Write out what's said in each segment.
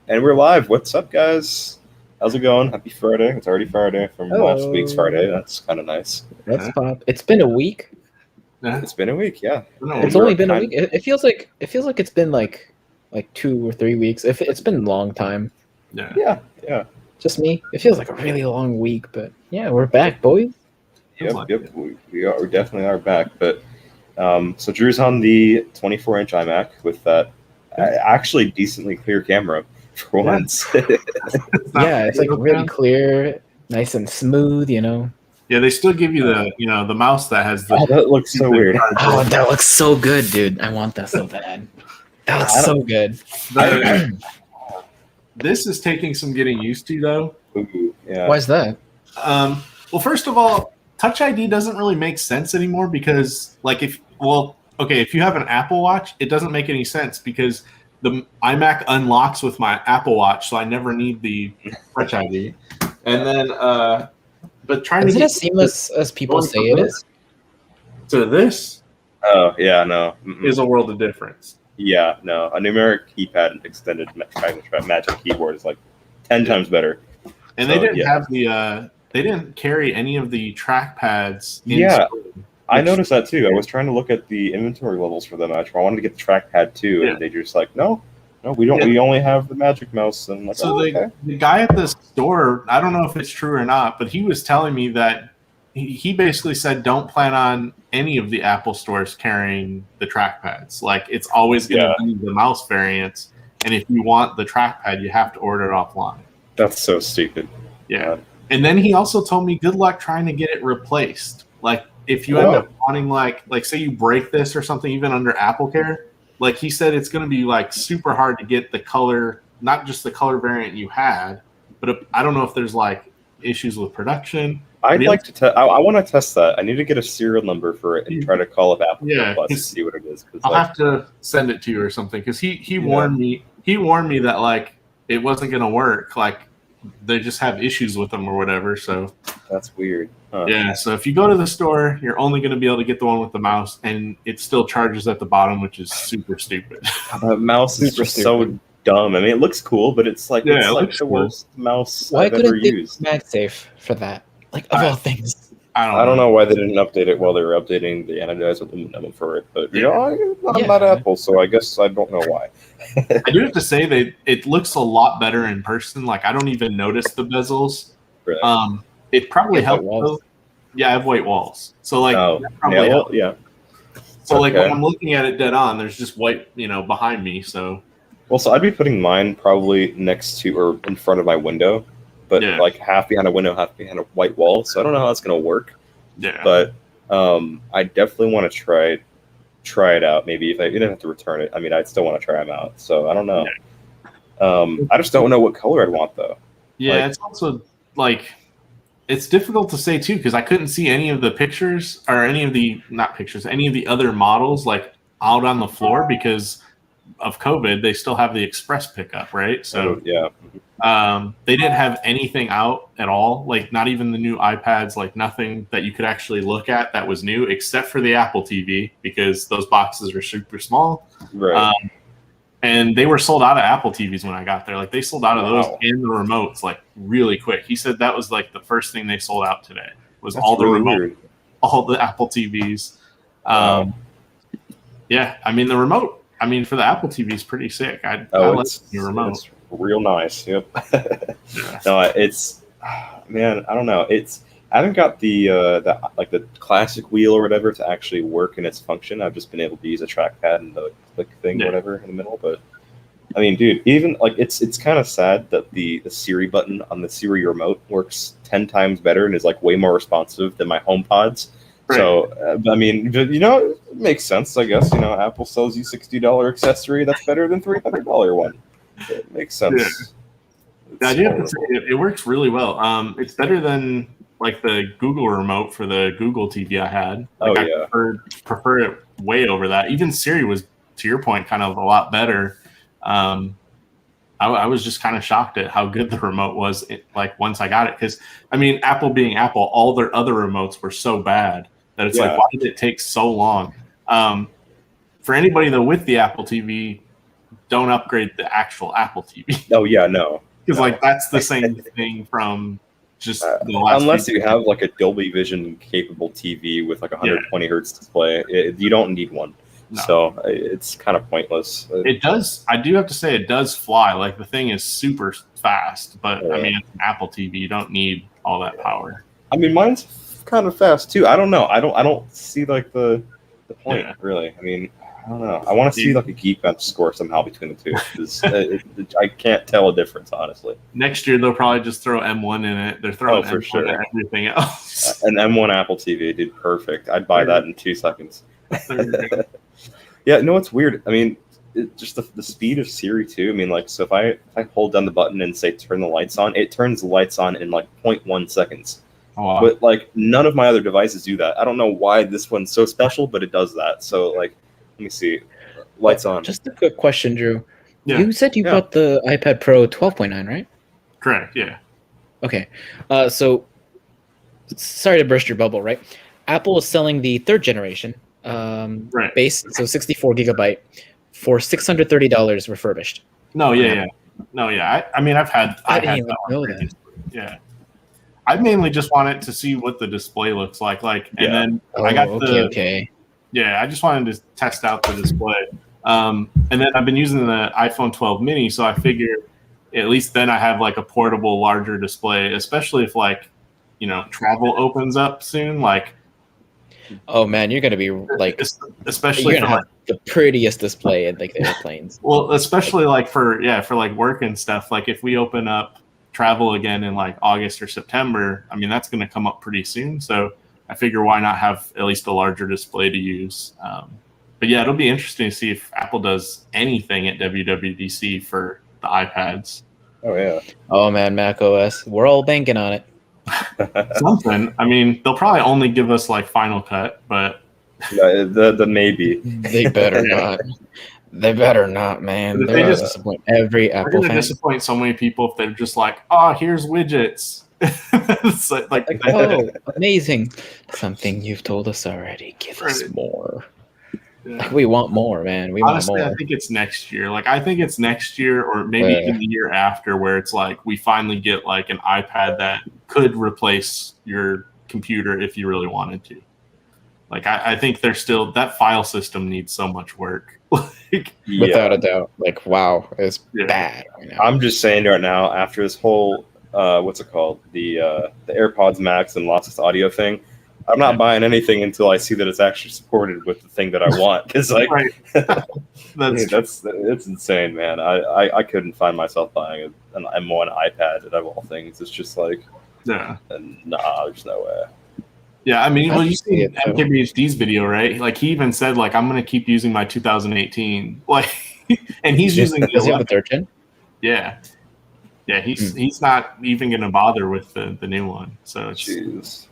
And we're live. What's up, guys? How's it going? Happy Friday. It's already Friday from last week's Hello. Friday. That's kind of nice. That's pop. It's been a week. It's been a week, yeah. It's only been a week. It feels like it's been like 2 or 3 weeks. If it's been a long time. Yeah. Just me. It feels like a really long week, but yeah, we're back, boys. Yep. We definitely are back. But so Drew's on the 24-inch iMac with that actually decently clear camera for once. Yeah, it's like really clear, nice and smooth, you know. Yeah, they still give you the mouse that has the. Oh, that looks so weird. Oh, that looks so good, dude. I want that so bad. That looks so good. This is taking some getting used to, though. Ooh, yeah. Why is that? Well, first of all, Touch ID doesn't really make sense anymore because, if you have an Apple Watch, it doesn't make any sense because the iMac unlocks with my Apple Watch, so I never need the Touch ID. And then, but trying is to it as seamless as people say it is? To this, oh yeah, no, is a world of difference. Yeah, no, a numeric keypad and extended Magic Keyboard is like 10 times better. And they didn't have they didn't carry any of the trackpads. Yeah, I noticed that too. I was trying to look at the inventory levels for them. I wanted to get the trackpad too, and they just like, no, we don't. Yeah. We only have the Magic Mouse. And like, so the guy at the store, I don't know if it's true or not, but he was telling me that he basically said don't plan on any of the Apple stores carrying the trackpads. Like it's always going to be the mouse variants, and if you want the trackpad, you have to order it offline. That's so stupid. Yeah. And then he also told me good luck trying to get it replaced. Like if you end up wanting like say you break this or something, even under Apple Care, like he said it's going to be like super hard to get the color, not just the color variant you had, but I don't know if there's like issues with production. I'd like to I want to test that. I need to get a serial number for it and try to call up Apple Plus to see what it is. I'll have to send it to you or something because he warned me. He warned me that like it wasn't going to work. Like they just have issues with them or whatever. So that's weird. Huh. Yeah. So if you go to the store, you're only going to be able to get the one with the mouse, and it still charges at the bottom, which is super stupid. The mouse is just so dumb. I mean, it looks cool, but it's like it's like the worst mouse I've ever used. Why couldn't they MagSafe for that? Like of all things. I don't know why they didn't update it while they were updating the anodizer aluminum for it, but I'm not Apple, so I guess I don't know why. I do have to say it looks a lot better in person. Like I don't even notice the bezels. Really? It probably helps. Yeah, I have white walls, so like yeah. So like when I'm looking at it dead on, there's just white, behind me. So I'd be putting mine probably next to or in front of my window. But like half behind a window, half behind a white wall. So I don't know how that's gonna work. Yeah. But I definitely want to try it out. Maybe if I didn't have to return it, I mean, I'd still want to try them out. So I don't know. I just don't know what color I'd want though. Yeah, it's also like it's difficult to say too because I couldn't see any of the pictures or any of the other models like out on the floor because of COVID. They still have the express pickup, right? So they didn't have anything out at all, like not even the new iPads, like nothing that you could actually look at that was new except for the Apple TV because those boxes are super small. Right. And they were sold out of Apple TVs when I got there. Like they sold out of those and the remotes like really quick. He said that was like the first thing they sold out today was all the remote, all the Apple TVs. Yeah, I mean the remote. I mean for the Apple TV is pretty sick. I like the remote. It's real nice. Yep. No, it's man. I don't know. I haven't got the classic wheel or whatever to actually work in its function. I've just been able to use a trackpad and the click thing, whatever, in the middle. But I mean, dude, even like it's kind of sad that the Siri button on the Siri remote works 10 times better and is like way more responsive than my HomePods. Right. So I mean, it makes sense, I guess. Apple sells you $60 accessory that's better than $300 one. It makes sense. Yeah. I do have to say it works really well. It's better than like the Google remote for the Google TV I had. Like I prefer it way over that. Even Siri was, to your point, kind of a lot better. I was just kind of shocked at how good the remote was. Like once I got it, because I mean, Apple being Apple, all their other remotes were so bad that it's like, why did it take so long? For anybody though with the Apple TV, don't upgrade the actual Apple TV. Oh yeah, no. Because No. like that's the same thing from just the last unless few you have like a Dolby Vision capable TV with like 120 hertz display, you don't need one. No. So it's kind of pointless. It does. I do have to say it does fly. Like the thing is super fast, but Yeah. I mean, it's an Apple TV. You don't need all that power. I mean, mine's kind of fast too. I don't know. I don't see like the point really. I mean, I don't know. I want to see like a Geekbench score somehow between the two. 'Cause, I can't tell a difference honestly. Next year they'll probably just throw M1 in it. They're throwing for M1 sure. in everything else. An M1 Apple TV, dude, perfect. I'd buy that in 2 seconds. Yeah, no, it's weird. I mean, just the speed of Siri too. I mean, like, so if I hold down the button and say turn the lights on, it turns the lights on in like 0.1 seconds. Oh, wow. But like none of my other devices do that. I don't know why this one's so special, but it does that. So like, let me see, lights on. Just a quick question, Drew. Yeah. You said you bought the iPad Pro 12.9, right? Correct. Yeah. Okay. So sorry to burst your bubble, right? Apple is selling the 3rd generation base, so 64 gigabyte for $630 refurbished. No, yeah. I mean, I didn't even know that. Yeah. I mainly just wanted to see what the display looks like. And then I got Yeah, I just wanted to test out the display. And then I've been using the iPhone 12 mini, so I figure at least then I have like a portable, larger display, especially if like, travel opens up soon. Like, oh man, you're gonna be like, especially you're gonna have the prettiest display in like the airplanes. Well, especially like for like work and stuff. Like if we open up travel again in like August or September, I mean that's going to come up pretty soon. So I figure why not have at least a larger display to use. But yeah, it'll be interesting to see if Apple does anything at WWDC for the iPads. Oh yeah. Oh man, Mac OS, we're all banking on it. Something. I mean, they'll probably only give us like Final Cut, but the maybe. They better not. They better not, man. They're going to disappoint every Apple fan. They're going to disappoint so many people if they're just like, oh, here's widgets. It's like oh, amazing. Something you've told us already. Give us more. Yeah. Like, we want more, man. Honestly, want more. I think it's next year. Like, I think it's next year or maybe even the year after where it's like we finally get like an iPad that could replace your computer if you really wanted to. Like, I think there's still that file system needs so much work. Like, without a doubt. Like, wow, it's bad right now. I'm just saying right now, after this whole what's it called? The AirPods Max and lossless audio thing, I'm not buying anything until I see that it's actually supported with the thing that I want. Because like it's insane, man. I couldn't find myself buying an M1 iPad out of all things. It's just like nah, there's no way. Yeah, I mean, well, you see MKBHD's video, right? Like, he even said, like, I'm going to keep using my 2018. Like, and he's using the 3rd gen? Yeah. Yeah, he's not even going to bother with the new one. So it's... Jeez.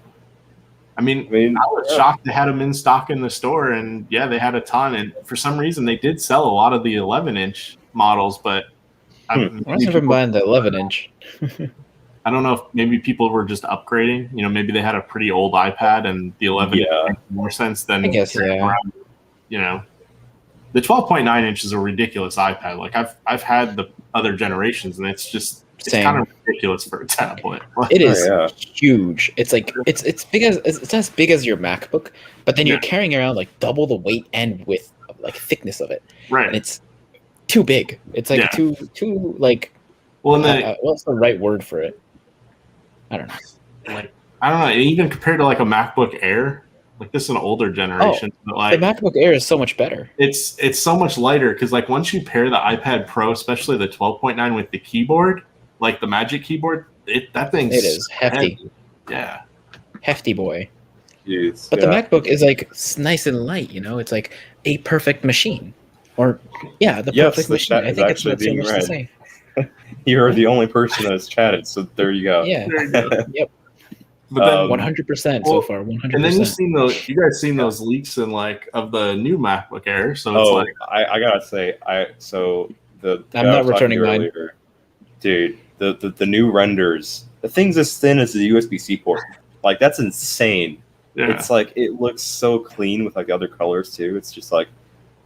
I mean, I was shocked they had them in stock in the store, and yeah, they had a ton. And for some reason, they did sell a lot of the 11-inch models, but... I was never buying the 11-inch. I don't know if maybe people were just upgrading. You know, maybe they had a pretty old iPad and the 11 makes more sense than, I guess, around, you know, the 12.9 inch is a ridiculous iPad. Like I've had the other generations and it's just, it's kind of ridiculous for a tablet. It is huge. It's like, it's big as, it's as big as your MacBook, but then you're carrying around like double the weight and width, like thickness of it. Right. And it's too big. It's like too like, well, and what's the right word for it? I don't know. Like, I don't know. Even compared to like a MacBook Air, like this is an older generation. But like the MacBook Air is so much better. It's so much lighter because like once you pair the iPad Pro, especially the 12.9 with the keyboard, like the Magic Keyboard, that thing's is hefty. Heavy. Yeah, hefty boy. Jeez, but the MacBook is like nice and light. You know, it's like a perfect machine. Or the perfect machine. I think it's not so much to say. You're the only person that's chatted, so there you go. Yeah. Yep. But then 100% so far. 100%. And then you guys seen those leaks in like of the new MacBook Air. So it's like I gotta say, I'm not returning mine. Dude, the new renders, the thing's as thin as the USB-C port. Like that's insane. Yeah. It's like it looks so clean with like other colors too. It's just like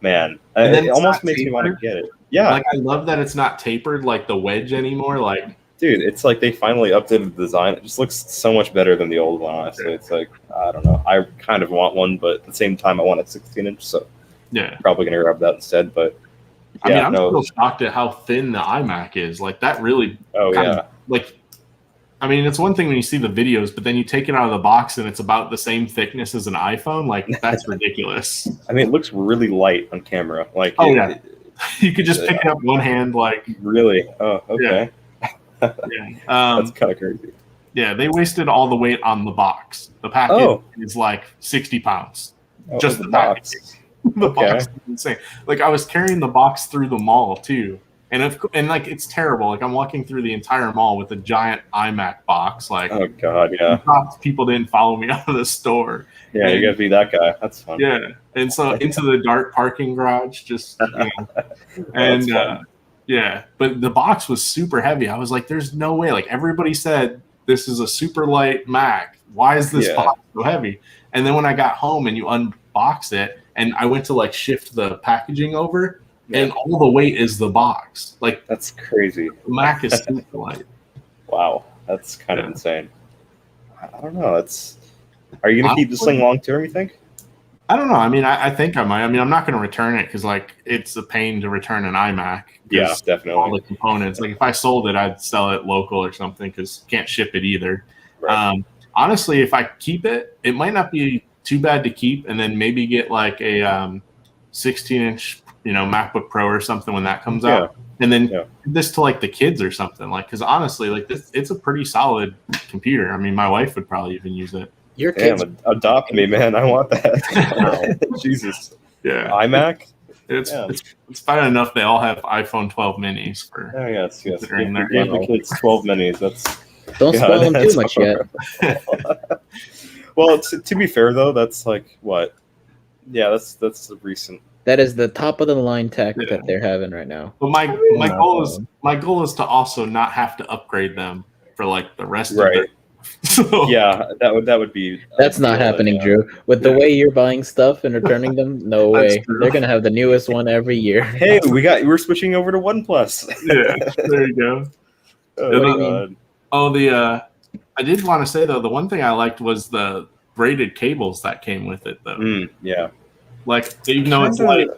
Man, And then it almost makes me want to get it. Yeah, like I love that it's not tapered like the wedge anymore. Like, dude, it's like they finally updated the design. It just looks so much better than the old one. Honestly, it's like I don't know. I kind of want one, but at the same time, I want a 16-inch. So yeah, probably gonna grab that instead. But I mean, I'm still shocked at how thin the iMac is. Like that really. Oh yeah. Like, I mean, it's one thing when you see the videos, but then you take it out of the box and it's about the same thickness as an iPhone. Like that's ridiculous. I mean, it looks really light on camera. Like, you could just pick it up one hand. Like, really? Oh, okay. Yeah. That's kind of crazy. Yeah, they wasted all the weight on the box. The package is like 60 pounds. Just the box. The box is insane. Like I was carrying the box through the mall too. And like it's terrible. Like I'm walking through the entire mall with a giant iMac box. Like, oh god, yeah. People didn't follow me out of the store. Yeah, you gotta be that guy. That's fun. Yeah, and so into the dark parking garage, just and yeah. But the box was super heavy. I was like, "There's no way." Like everybody said, this is a super light Mac. Why is this box so heavy? And then when I got home and you unbox it, and I went to like shift the packaging over. Yeah. And all the weight is the box. Like that's crazy. The Mac is super light. Wow, that's kind of insane. I don't know. Are you gonna keep this thing long term? You think? I don't know. I mean, I think I might. I mean, I'm not gonna return it because like it's a pain to return an iMac. Yeah, definitely. All the components. Like if I sold it, I'd sell it local or something because can't ship it either. Right. Honestly, if I keep it, it might not be too bad to keep, and then maybe get like a 16-inch. MacBook Pro or something when that comes out, and then this to like the kids or something. Like, because honestly, like this, it's a pretty solid computer. I mean, my wife would probably even use it. Your kids adopt me, man. I want that. Jesus. Yeah. iMac. It's fine enough. They all have iPhone 12 minis for. Oh yes. Give the kids 12 minis. Don't spoil them too much yet. Well, to be fair though, that's like what? Yeah, that's the recent. That is the top of the line tech that they're having right now. But my goal is to also not have to upgrade them for like the rest of it. So, yeah, that would be. That's not happening, Drew. With the way you're buying stuff and returning them, no way. True. They're gonna have the newest one every year. Hey, we're switching over to OnePlus. Yeah, there you go. I did want to say though, the one thing I liked was the braided cables that came with it though. Yeah. Like even though it's light.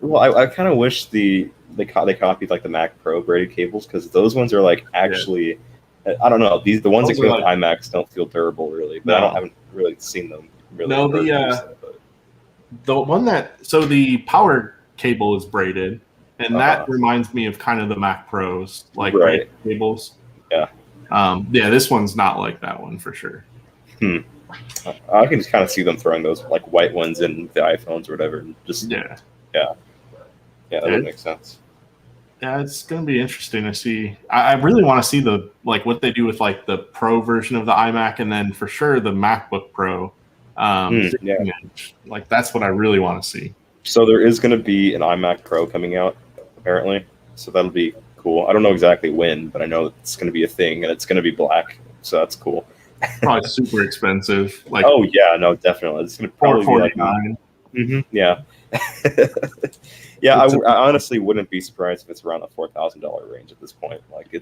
Well, I kind of wish they copied like the Mac Pro braided cables because those ones are like actually, I don't know. The ones that come with iMacs don't feel durable really, but I haven't really seen them. Really no, the one the power cable is braided, and that reminds me of kind of the Mac Pros braided cables. Yeah. This one's not like that one for sure. I can just kind of see them throwing those like white ones in the iPhones or whatever. And just that would make sense. Yeah, it's going to be interesting to see. I really want to see what they do with like the Pro version of the iMac, and then for sure the MacBook Pro. Like that's what I really want to see. So there is going to be an iMac Pro coming out apparently, so that'll be cool. I don't know exactly when, but I know it's going to be a thing, and it's going to be black, so that's cool. Probably super expensive. Like, oh yeah, no, definitely. It's gonna probably be like yeah, yeah. I honestly wouldn't be surprised if it's around the $4,000 range at this point. Like,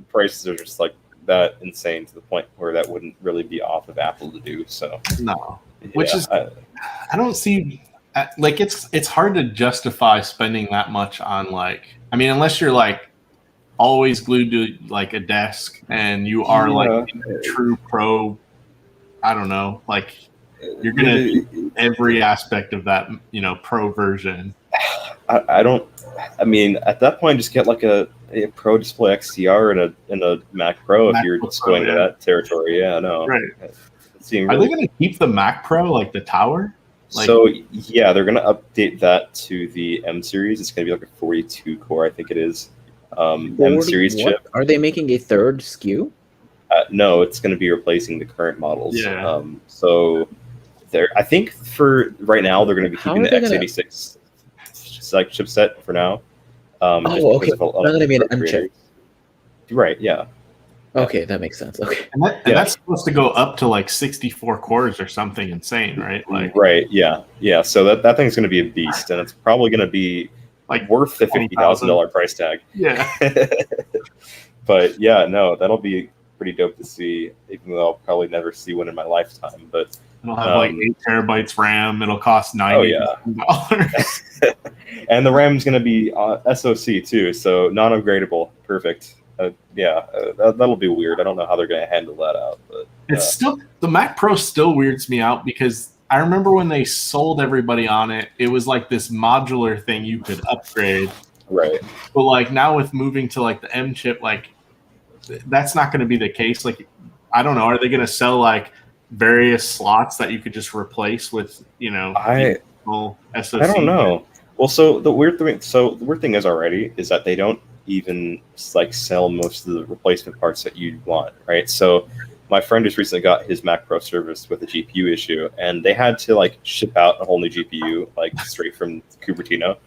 prices are just like that insane to the point where that wouldn't really be off of Apple to do. So no, which is I don't see. Like, it's hard to justify spending that much on unless you're like always glued to like a desk and you are like a true pro. I don't know, like you're gonna do every aspect of that pro version. I mean at that point just get like a Pro Display XDR and a Mac Pro if you're just going to that territory. Right. Are they gonna keep the Mac Pro like the tower? So yeah, they're gonna update that to the M series. It's gonna be like a 42 core, I think it is. M series chip. Are they making a third SKU? No, it's going to be replacing the current models. Yeah. So I think for right now they're going to be keeping the x86 chipset for now. Okay. It's not going to be an M chip. Right. Yeah. Okay, that makes sense. Okay. And that's supposed to go up to like 64 cores or something insane, right? Like, right, yeah. So that thing's going to be a beast, and it's probably going to be like worth the $50,000 price tag. Yeah. But yeah, no, that'll be pretty dope to see, even though I'll probably never see one in my lifetime. But it'll have like 8 terabytes RAM. It'll cost $90. And the RAM's going to be SoC too, so non-upgradable. Perfect. That'll be weird. I don't know how they're going to handle that out. But it's still, the Mac Pro still weirds me out because I remember when they sold everybody on it, it was like this modular thing you could upgrade. Right. But like now with moving to like the M chip, like that's not going to be the case. Like, I don't know. Are they going to sell like various slots that you could just replace with, I SoC? I don't know. Well, so the weird thing is that they don't even like sell most of the replacement parts that you'd want, right? So my friend just recently got his Mac Pro serviced with a GPU issue, and they had to like ship out a whole new GPU like straight from Cupertino.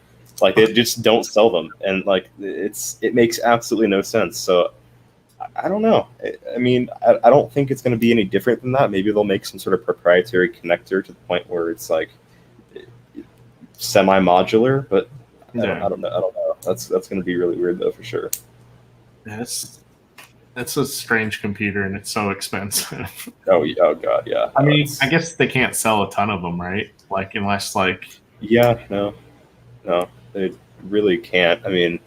Like they just don't sell them, and like it makes absolutely no sense. So I don't know. I mean, I don't think it's going to be any different than that. Maybe they'll make some sort of proprietary connector to the point where it's like semi-modular, but I don't know. That's going to be really weird though, for sure. That's a strange computer, and it's so expensive. Oh god, yeah. I mean, I guess they can't sell a ton of them, right? Like, unless like. Yeah, no, they really can't. I mean,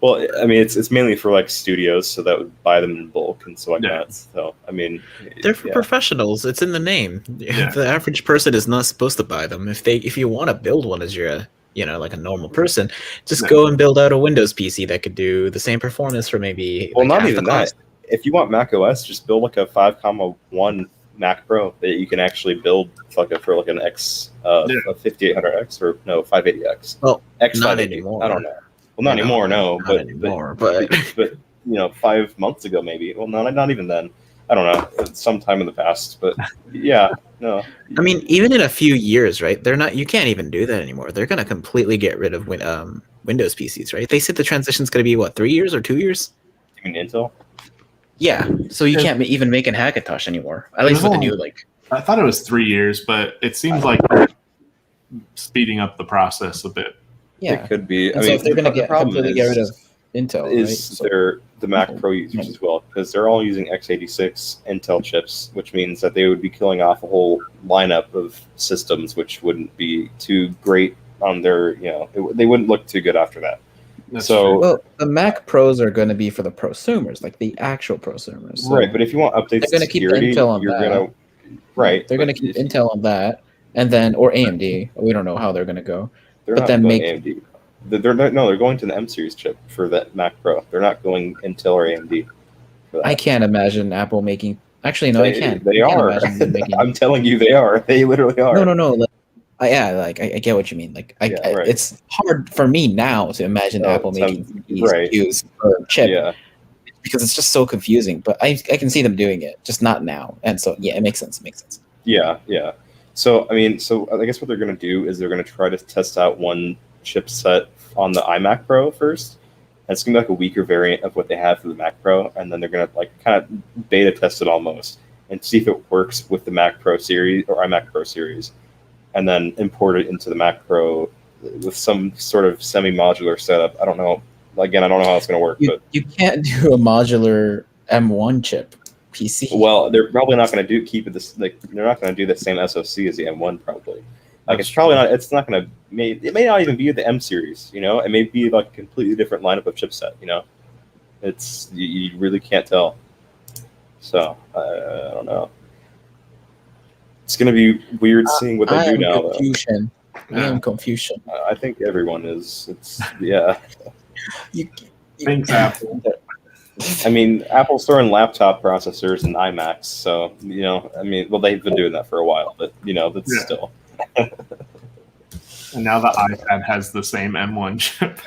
it's mainly for like studios, so that would buy them in bulk and so like that. So I mean, they're for professionals. It's in the name. Yeah. The average person is not supposed to buy them. If you want to build one as you're like a normal person, just go and build out a Windows PC that could do the same performance for maybe. Well, not even that. If you want Mac OS, just build like a 5.1 Mac Pro that you can actually build for an X, a 5800X or no 580X. Well, X not anymore. I don't know. Well, not anymore, no. Not but anymore, but 5 months ago maybe. Well, no, not even then. I don't know. Sometime in the past, but yeah, no. I mean, even in a few years, right? You can't even do that anymore. They're going to completely get rid of Windows PCs, right? They said the transition's going to be what, 3 years or 2 years? You mean Intel? Yeah, so you can't even make an Hackintosh anymore. At least with the new I thought it was 3 years, but it seems like they're speeding up the process a bit. Yeah, it could be. I mean, if they're going to completely get rid of Intel, they're the Mac Pro users as well, because they're all using x86 Intel chips, which means that they would be killing off a whole lineup of systems, which wouldn't be too great on their. They wouldn't look too good after that. Well, the Mac Pros are going to be for the prosumers, like the actual prosumers. So right, but if you want updates, they're going to keep Intel on that. Right, they're going to keep Intel on that, and then or AMD. We don't know how they're going to go. They're not going AMD. They're going to the M series chip for that Mac Pro. They're not going Intel or AMD. I can't imagine Apple making. Actually, no, I can't. They are. I'm telling you, they are. They literally are. No. I get what you mean. Like, it's hard for me now to imagine Apple making these SKUs per chip because it's just so confusing. But I can see them doing it, just not now. And so, yeah, it makes sense. Yeah. So, I guess what they're going to do is they're going to try to test out one chipset on the iMac Pro first. And it's going to be like a weaker variant of what they have for the Mac Pro. And then they're going to like kind of beta test it almost and see if it works with the Mac Pro series or iMac Pro series. And then import it into the Mac Pro with some sort of semi-modular setup. I don't know. Again, I don't know how it's going to work. But you can't do a modular M1 chip PC. Well, they're probably not going to keep it this. Like, they're not going to do the same SoC as the M1 probably. Like, it's probably not. It's not going to. It may not even be the M series. It may be like a completely different lineup of chipset. It's you really can't tell. So I don't know. It's going to be weird seeing what they do now. Confusion. I am confusion. I think everyone is. Yeah. Thanks, Apple. I mean, Apple's throwing laptop processors and iMacs, so they've been doing that for a while, but that's still. And now the iPad has the same M1 chip.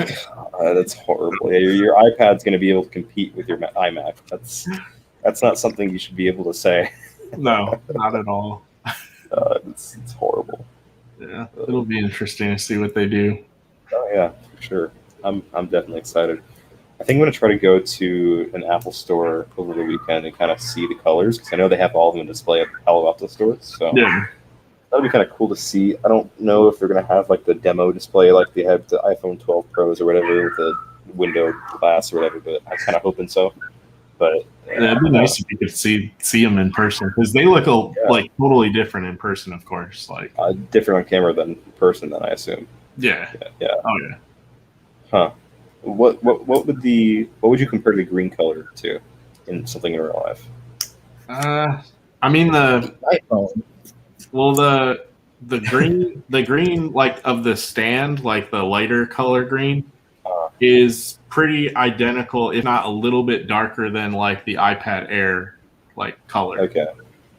That's horrible. Your iPad's going to be able to compete with your iMac. That's not something you should be able to say. No, not at all. It's horrible. Yeah, it'll be interesting to see what they do. Oh yeah, for sure. I'm definitely excited. I think I'm gonna try to go to an Apple store over the weekend and kind of see the colors because I know they have all of them in display at the Palo Alto stores. So Yeah. that'd be kind of cool to see. I don't know if they're gonna have like the demo display like they have the iPhone 12 Pros or whatever with the window glass or whatever, but I'm kind of hoping so. But yeah, it'd be nice if you could see them in person because they look like totally different in person. Of course, like different on camera than in person, then I assume. Yeah. Oh yeah. Huh. What would you compare the green color to in something in real life? I mean the iPhone. Well, the green like of the stand, like the lighter color green, is pretty identical, if not a little bit darker than like the iPad Air like color. Okay,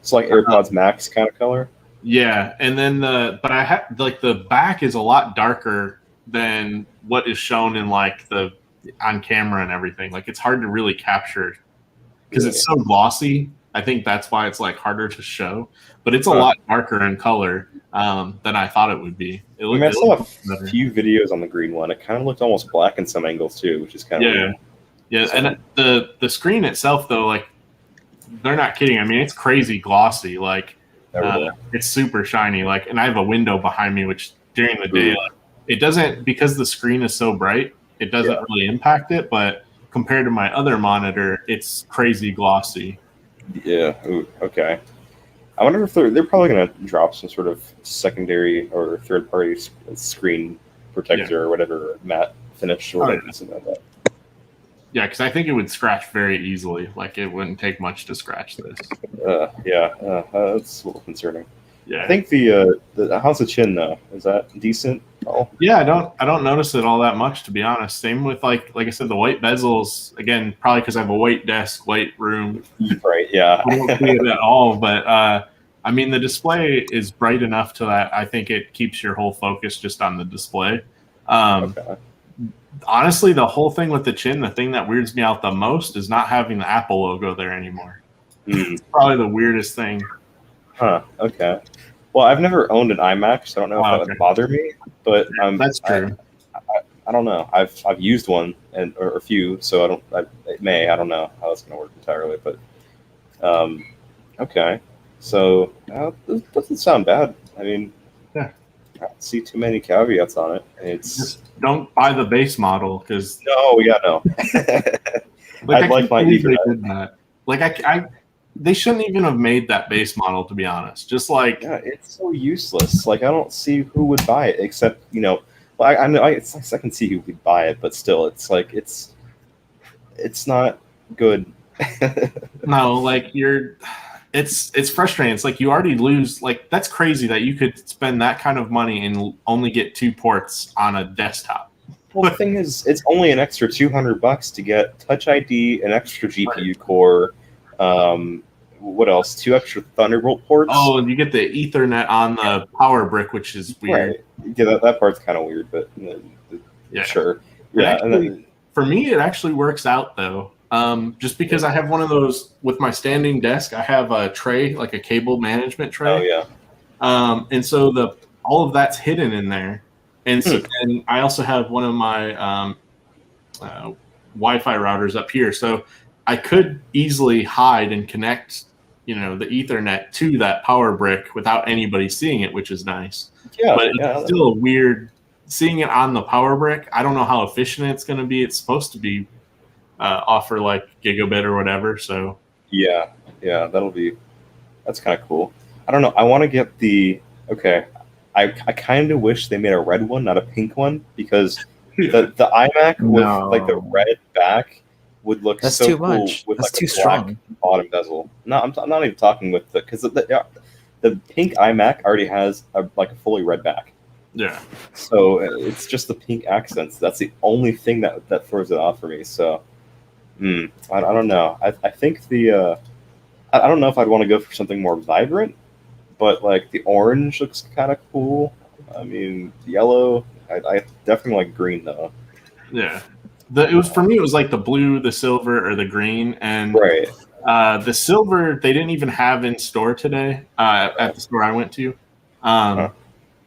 it's like AirPods Max kind of color. Yeah, and then but I have like the back is a lot darker than what is shown in like the on camera and everything. Like it's hard to really capture because it's so glossy. I think that's why it's like harder to show, but it's a lot darker in color than I thought it would be. I saw a few videos on the green one. It kind of looked almost black in some angles too, which is kind of weird. Yeah. So, and the screen itself though, like they're not kidding. I mean, it's crazy glossy. Like it's super shiny. Like, and I have a window behind me, which during the day, like, it doesn't because the screen is so bright, it doesn't really impact it. But compared to my other monitor, it's crazy glossy. Yeah. Ooh, okay. I wonder if they're probably going to drop some sort of secondary or third party screen protector or whatever matte finish or whatever, something like that. Yeah, because I think it would scratch very easily. Like it wouldn't take much to scratch this. That's a little concerning. Yeah. I think the how's the chin though? Is that decent? Oh. Yeah, I don't notice it all that much, to be honest. Same with like I said, the white bezels. Again, probably because I have a white desk, white room. Right. Yeah. I don't see it at all. But I mean, the display is bright enough to that I think it keeps your whole focus just on the display. Honestly, the whole thing with the chin, the thing that weirds me out the most is not having the Apple logo there anymore. It's probably the weirdest thing. Huh. Okay. Well, I've never owned an iMac, so I don't know if that would bother me. But that's true. I don't know. I've used one or a few, so it may. I don't know how it's going to work entirely, but okay. So it doesn't sound bad. I mean, I don't see too many caveats on it. Just don't buy the base model because no. I'd like my Ethernet. Like they shouldn't even have made that base model, to be honest. Just like it's so useless. Like I don't see who would buy it except Well, I know I can see who would buy it, but still, it's like it's not good. No, like it's frustrating. It's like you already lose. Like that's crazy that you could spend that kind of money and only get 2 ports on a desktop. Well, the thing is, it's only an extra $200 to get Touch ID, an extra GPU core. What else? 2 extra Thunderbolt ports. Oh, and you get the Ethernet on the power brick, which is weird. Right. Yeah, that part's kind of weird, but sure. Yeah, actually, and then, for me, it actually works out though. Just because I have one of those with my standing desk, I have a tray, like a cable management tray. Oh yeah. And so all of that's hidden in there, and so and I also have one of my Wi-Fi routers up here, so I could easily hide and connect, the Ethernet to that power brick without anybody seeing it, which is nice. Yeah, but it's still a weird seeing it on the power brick. I don't know how efficient it's going to be. It's supposed to be offer like gigabit or whatever. So yeah, that's kind of cool. I don't know. I want to get I kind of wish they made a red one, not a pink one, because the iMac with like the red back would look so too cool much. with That's like too a strong. black bottom bezel. No, I'm not even talking with because the pink iMac already has a fully red back. Yeah. So it's just the pink accents. That's the only thing that throws it off for me. So I don't know. I think I don't know if I'd want to go for something more vibrant, but like the orange looks kind of cool. I mean, yellow. I definitely like green though. Yeah. For me, it was like the blue, the silver, or the green, and the silver they didn't even have in store today at the store I went to. I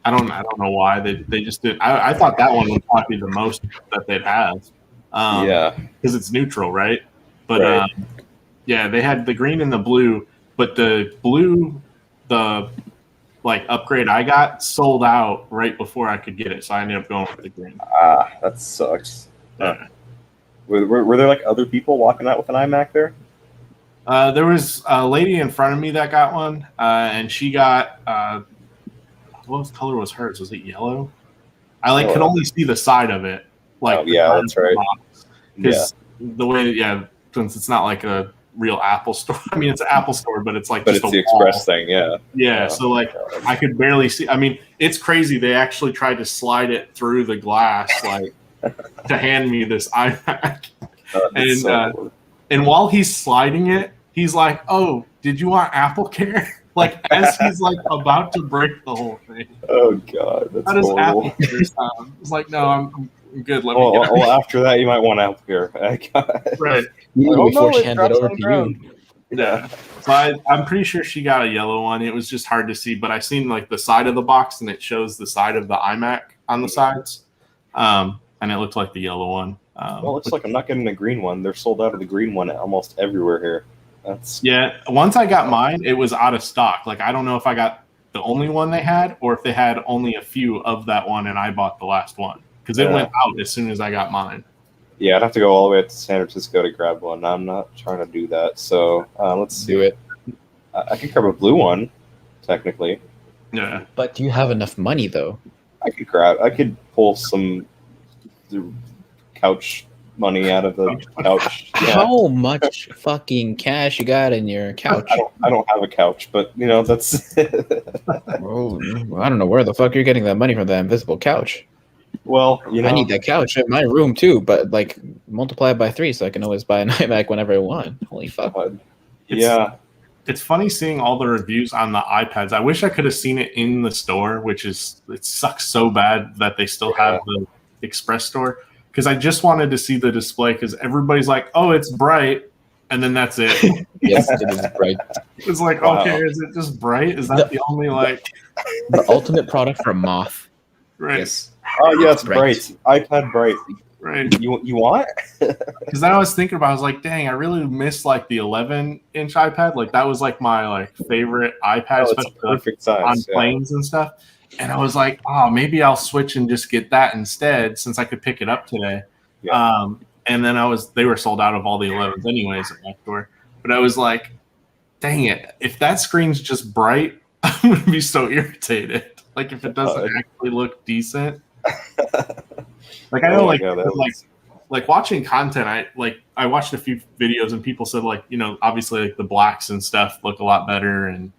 don't know why they just did. I thought that one would probably be the most that they'd have. because it's neutral, right? But yeah, they had the green and the blue, but the blue, the like upgrade I got sold out right before I could get it, so I ended up going with the green. That sucks. Yeah. Were there like other people walking out with an iMac there? There was a lady in front of me that got one, and she got what color was hers? Was it yellow? I could only see the side of it. That's right. Because the way, since it's not like a real Apple store. I mean, it's an Apple store, but it's like just it's the Express thing, Yeah, so like I could barely see. I mean, it's crazy. They actually tried to slide it through the glass, like to hand me this iMac. And while he's sliding it, he's like, "Oh, did you want Apple Care?" Like as he's like about to break the whole thing. Oh God, that's horrible. Apple Care sound? It's like, no, I'm good. Let me get it. Well, after that, you might want Apple Care. Right. Before she handed it over to you. Yeah. So I'm pretty sure she got a yellow one. It was just hard to see, but I seen like the side of the box, and it shows the side of the iMac on the sides, and it looked like the yellow one. Well, it looks like I'm not getting a green one. They're sold out of the green one almost everywhere here. Once I got mine, it was out of stock. Like I don't know if I got the only one they had, or if they had only a few of that one, and I bought the last one because it went out as soon as I got mine. Yeah, I'd have to go all the way up to San Francisco to grab one. I'm not trying to do that. So let's do it. I could grab a blue one, technically. Yeah. But do you have enough money though? I could pull some couch money out of the couch. Yeah. How much fucking cash you got in your couch? I don't have a couch, but that's. Oh, I don't know where the fuck you're getting that money from, that invisible couch. Well, I need that couch in my room too, but like multiply it by 3 so I can always buy an iMac whenever I want. Holy fuck! It's funny seeing all the reviews on the iPads. I wish I could have seen it in the store, it sucks so bad that they still have the Express store. Because I just wanted to see the display, because everybody's like, "Oh, it's bright," and then that's it. Yes, it is bright. It's like, okay, is it just bright? Is that the only like the ultimate product for moth? Right. Yes. Oh yeah, it's bright. iPad bright. Right. You want? Because I was thinking about, I was like, dang, I really miss like the 11-inch iPad. Like that was like my favorite iPad, especially perfect size on planes and stuff. And I was like, oh, maybe I'll switch and just get that instead, since I could pick it up today. Yeah. And then they were sold out of all the 11s anyways at my store. But I was like, dang it, if that screen's just bright, I'm gonna be so irritated. Like if it doesn't actually look decent. Like I know, like watching content, I watched a few videos and people said obviously like the blacks and stuff look a lot better, and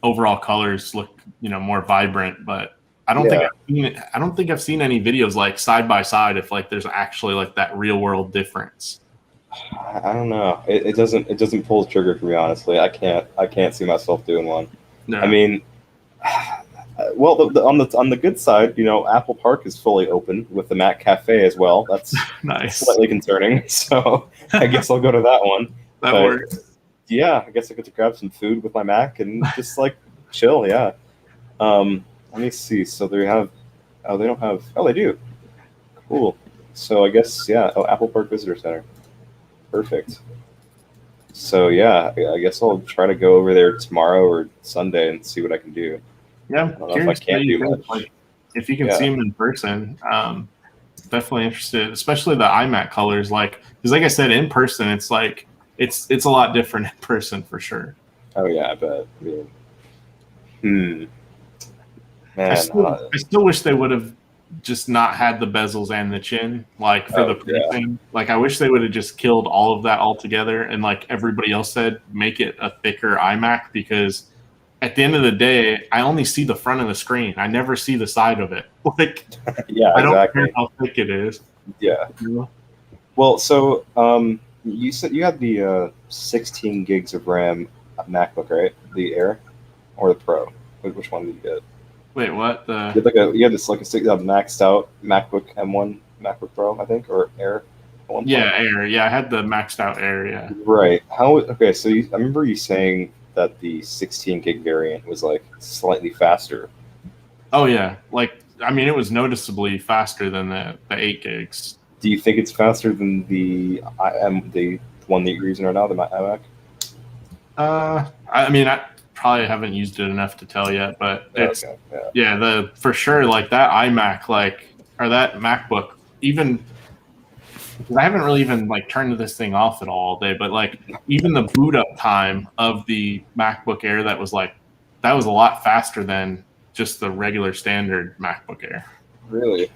overall colors look more vibrant, but I don't think I've seen any videos like side by side if like there's actually like that real world difference. I don't know. It doesn't pull the trigger for me, honestly. I can't see myself doing one. No. I mean, well, on the good side, Apple Park is fully open with the Mac Cafe as well. That's nice. Slightly concerning. So I guess I'll go to that one. That works. Yeah, I guess I get to grab some food with my Mac and just chill. Yeah. Let me see. So they have. Oh, they don't have. Oh, they do. Cool. So I guess Apple Park Visitor Center. Perfect. So yeah, I guess I'll try to go over there tomorrow or Sunday and see what I can do. Yeah, I don't know if I can't do much. If you can see them in person, definitely interested. Especially the iMac colors, because like I said, in person, it's like it's a lot different in person for sure. Oh yeah, I bet. Man, I still wish they would have just not had the bezels and the chin for the thing. Like I wish they would have just killed all of that altogether, and like everybody else said, make it a thicker iMac, because at the end of the day, I only see the front of the screen. I never see the side of it. I don't care how thick it is. Yeah. Well, so you said you had the 16 gigs of RAM MacBook, right? The Air or the Pro? Which one did you get? Wait, what? You had this maxed out MacBook M1 MacBook Pro, I think, or Air. Air. Yeah, I had the maxed out Air. Yeah. Right. Okay, so I remember you saying that the 16 gig variant was slightly faster. Oh yeah, it was noticeably faster than the 8 gigs. Do you think it's faster than the one that you're using right now, the iMac? I mean, I probably haven't used it enough to tell yet, but it's for sure like that iMac, like, or that MacBook, even because I haven't really even like turned this thing off at all day, but like even the boot up time of the MacBook Air, that was a lot faster than just the regular standard MacBook Air. Really?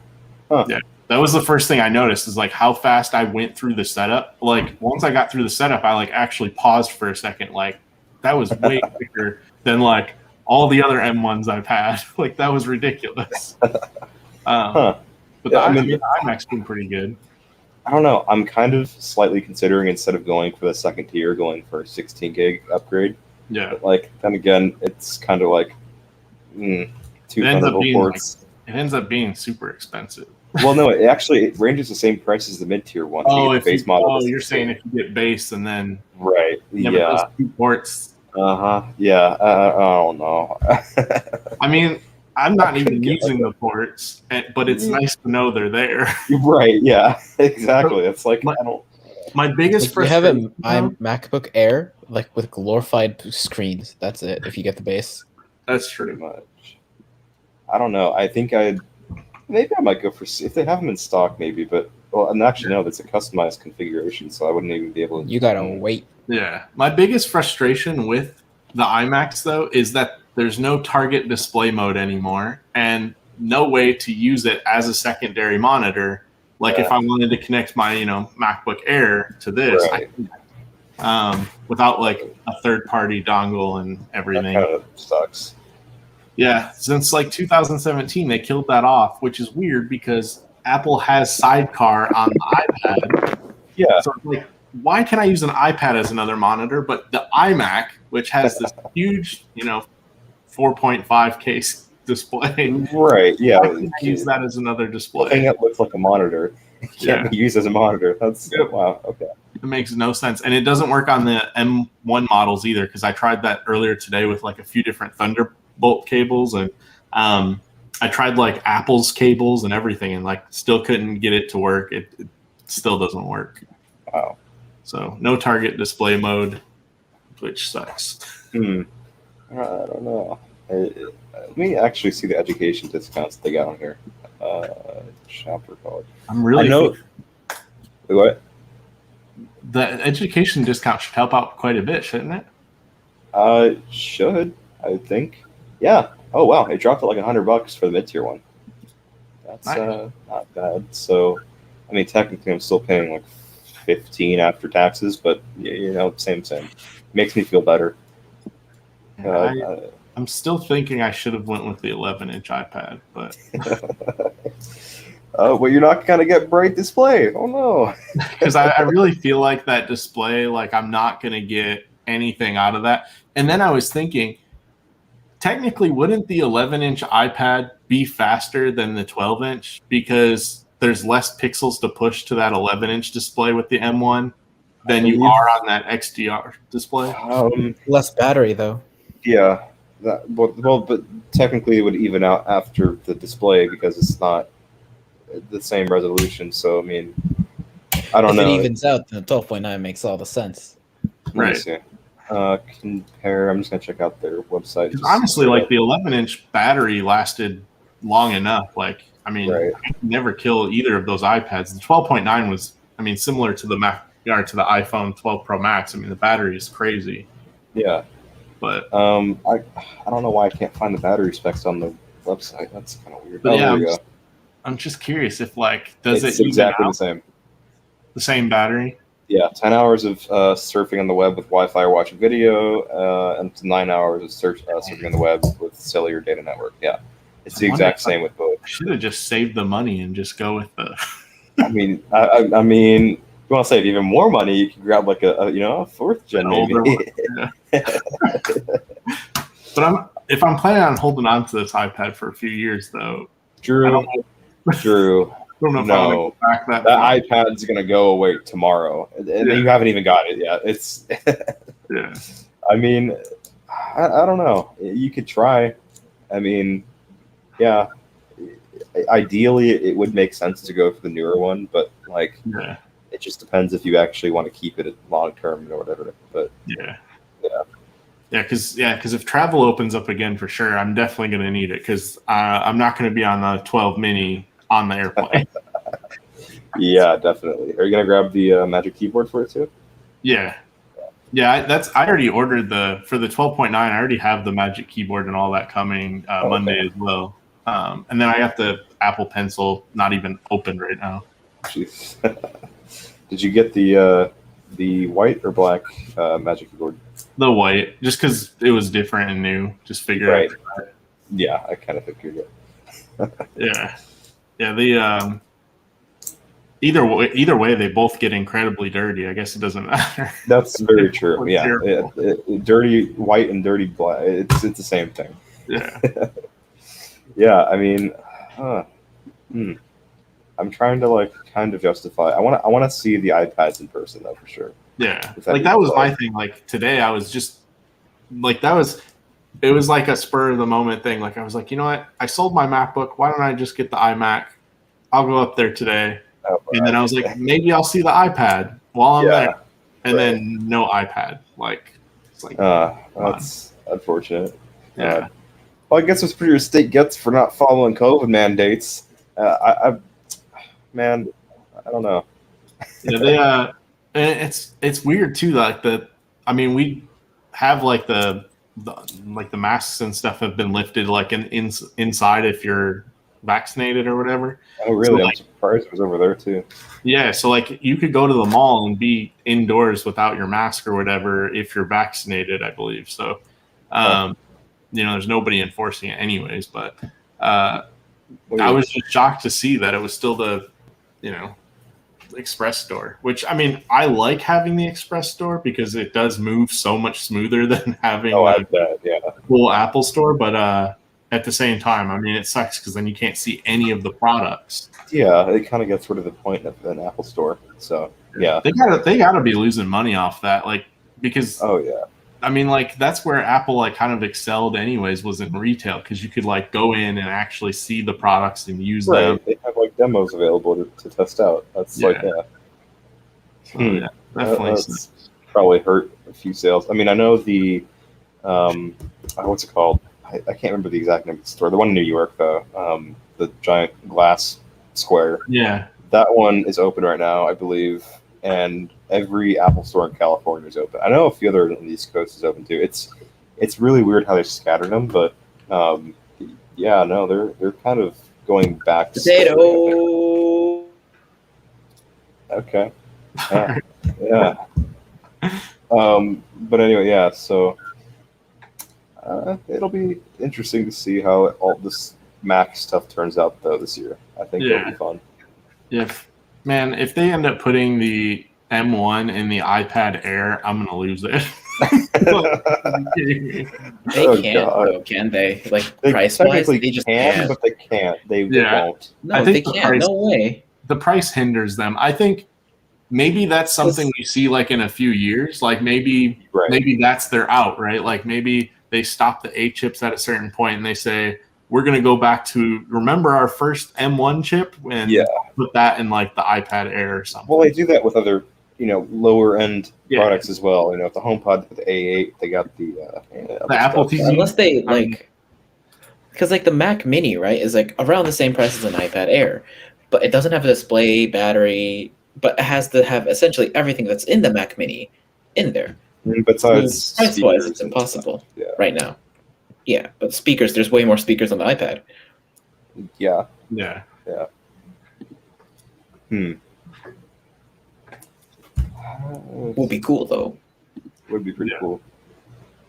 Huh. Yeah. That was the first thing I noticed, is like how fast I went through the setup. Like once I got through the setup, I like actually paused for a second. Like that was way quicker than like all the other M1s I've had. Like that was ridiculous. But the iMac's been pretty good. I don't know. I'm kind of slightly considering, instead of going for the second tier, going for a 16 gig upgrade. Yeah. But like then again, it's kind of like two Thunderbolt ports. It ends up being super expensive. Well, no, it ranges the same price as the mid-tier one. You're saying if you get base and then right, yeah, 2 ports. Yeah. I don't know. I mean, I'm not even using the ports, but it's nice to know they're there. Right? Yeah, exactly. It's like my biggest frustration. You have a MacBook Air like with glorified screens. That's it. If you get the base, that's true. Pretty much. I don't know. I think maybe I might go for, if they have them in stock, maybe. But and actually, no, that's a customized configuration, so I wouldn't even be able to. You gotta wait. Yeah, my biggest frustration with the iMacs though is that there's no target display mode anymore, and no way to use it as a secondary monitor. Like if I wanted to connect my MacBook Air to this, without like a third-party dongle and everything. That kind of sucks. Yeah, since like 2017, they killed that off, which is weird because Apple has Sidecar on the iPad. Yeah. So like, why can I use an iPad as another monitor, but the iMac, which has this huge, 4.5K display, right? Yeah, I can use that as another display. The thing that looks like a monitor can't be used as a monitor. That's wow. Okay. It makes no sense, and it doesn't work on the M1 models either, because I tried that earlier today with like a few different Thunderbolt cables, and I tried like Apple's cables and everything, and like still couldn't get it to work. It still doesn't work. Wow. So no target display mode, which sucks. I don't know. Let me actually see the education discounts they got on here. Shopper code. I'm really. I know. What? The education discount should help out quite a bit, shouldn't it? Should, I think. Yeah. Oh wow, it dropped to like $100 for the mid-tier one. That's nice. Not bad. So, I mean, technically, I'm still paying like $15 after taxes, but same. Makes me feel better. I'm still thinking I should have went with the 11-inch iPad, but. Oh, well, you're not gonna get bright display. Oh no! Because I really feel like that display, like I'm not gonna get anything out of that. And then I was thinking, technically, wouldn't the 11-inch iPad be faster than the 12-inch because there's less pixels to push to that 11-inch display with the M1 than you are on that XDR display? Less battery though. Yeah. But technically, it would even out after the display because it's not the same resolution. So I mean, I don't know. If it evens out, then 12.9 makes all the sense. Right. Compare. I'm just gonna check out their website. Honestly, like the 11-inch battery lasted long enough. Like, I mean, I could never kill either of those iPads. The 12.9 was, I mean, similar to the Mac or to the iPhone 12 Pro Max. I mean, the battery is crazy. Yeah. But I don't know why I can't find the battery specs on the website. That's kind of weird. But there we go. I'm just curious if it's exactly the same. The same battery. Yeah, 10 hours of surfing on the web with Wi-Fi or watching video, and 9 hours of surfing on the web with cellular data network. Yeah, it's the exact same with both. I should have just saved the money and just go with the. I mean, if you want to save even more money, you can grab like a fourth gen maybe. But if I'm planning on holding on to this iPad for a few years though, Drew. I don't know if I want to go back that iPad's gonna go away tomorrow, and you haven't even got it yet. It's yeah. I mean, I don't know. You could try. I mean, yeah, ideally it would make sense to go for the newer one, but like it just depends if you actually want to keep it long term or whatever. But because if travel opens up again for sure, I'm definitely going to need it because I'm not going to be on the 12 mini on the airplane. Yeah, definitely. Are you going to grab the Magic Keyboard for it too? Yeah. I already ordered for the 12.9. I already have the Magic Keyboard and all that coming Monday as well. And then I got the Apple Pencil, not even open right now. Jeez. Did you get the white or black Magic Keyboard? The white, just because it was different and new. Just figure right. out. Yeah, I kind of figured it. Yeah. The either way, they both get incredibly dirty. I guess it doesn't matter. That's very true. Yeah, dirty white and dirty black. It's the same thing. Yeah. Yeah, I mean, I'm trying to like kind of justify. I want to see the iPads in person though, for sure. Yeah, like that was my thing. Like today, I was just like it was like a spur of the moment thing. Like I was like, you know what? I sold my MacBook. Why don't I just get the iMac? I'll go up there today. And then I was like, maybe I'll see the iPad while I'm there. And then no iPad. Like, it's like, that's unfortunate. Yeah. Well, I guess it's what your state gets for not following COVID mandates. Man, I don't know. Yeah, it's weird too. Like we have like the masks and stuff have been lifted like inside if you're vaccinated or whatever. Oh, really? So, I'm surprised it was over there too. Yeah, so like you could go to the mall and be indoors without your mask or whatever if you're vaccinated, I believe. So, there's nobody enforcing it anyways. But I was just shocked to see that it was still the, Express store. Which I mean, I like having the Express store because it does move so much smoother than having a full Apple store. But at the same time, I mean, it sucks because then you can't see any of the products. Yeah, it kind of gets rid of the point of an Apple store. So yeah, they gotta be losing money off that, like because I mean, like that's where Apple like kind of excelled, anyways, was in retail because you could like go in and actually see the products and use them. They have like demos available to test out. That's definitely that's probably hurt a few sales. I mean, I know the what's it called? I can't remember the exact name of the store. The one in New York, though, the giant glass square. Yeah, that one is open right now, I believe, and every Apple store in California is open. I know a few other on the East Coast is open too. It's really weird how they scattered them, but they're kind of going back. Potato. Okay. Yeah. But anyway, so. It'll be interesting to see how all this Mac stuff turns out, though, this year. I think it'll be fun. Yeah, man, if they end up putting the M1 in the iPad Air, I'm going to lose it. They can't, though, can they? Like, price-wise, they just can't. But they can't. They won't. No, they can't. No way. The price hinders them. I think maybe that's something we see, like, in a few years. Like, maybe that's their out, right? Like, maybe they stop the A chips at a certain point and they say, we're going to go back to, remember our first M1 chip and put that in like the iPad Air or something. Well, they do that with other, lower end products as well. The HomePod, the A8, they got the Apple TV. Unless they because like the Mac Mini, right, is like around the same price as an iPad Air, but it doesn't have a display, battery, but it has to have essentially everything that's in the Mac Mini in there. Besides price-wise, it's impossible right now. Yeah, but speakers, there's way more speakers on the iPad. Yeah. Would be cool, though. Would be pretty cool.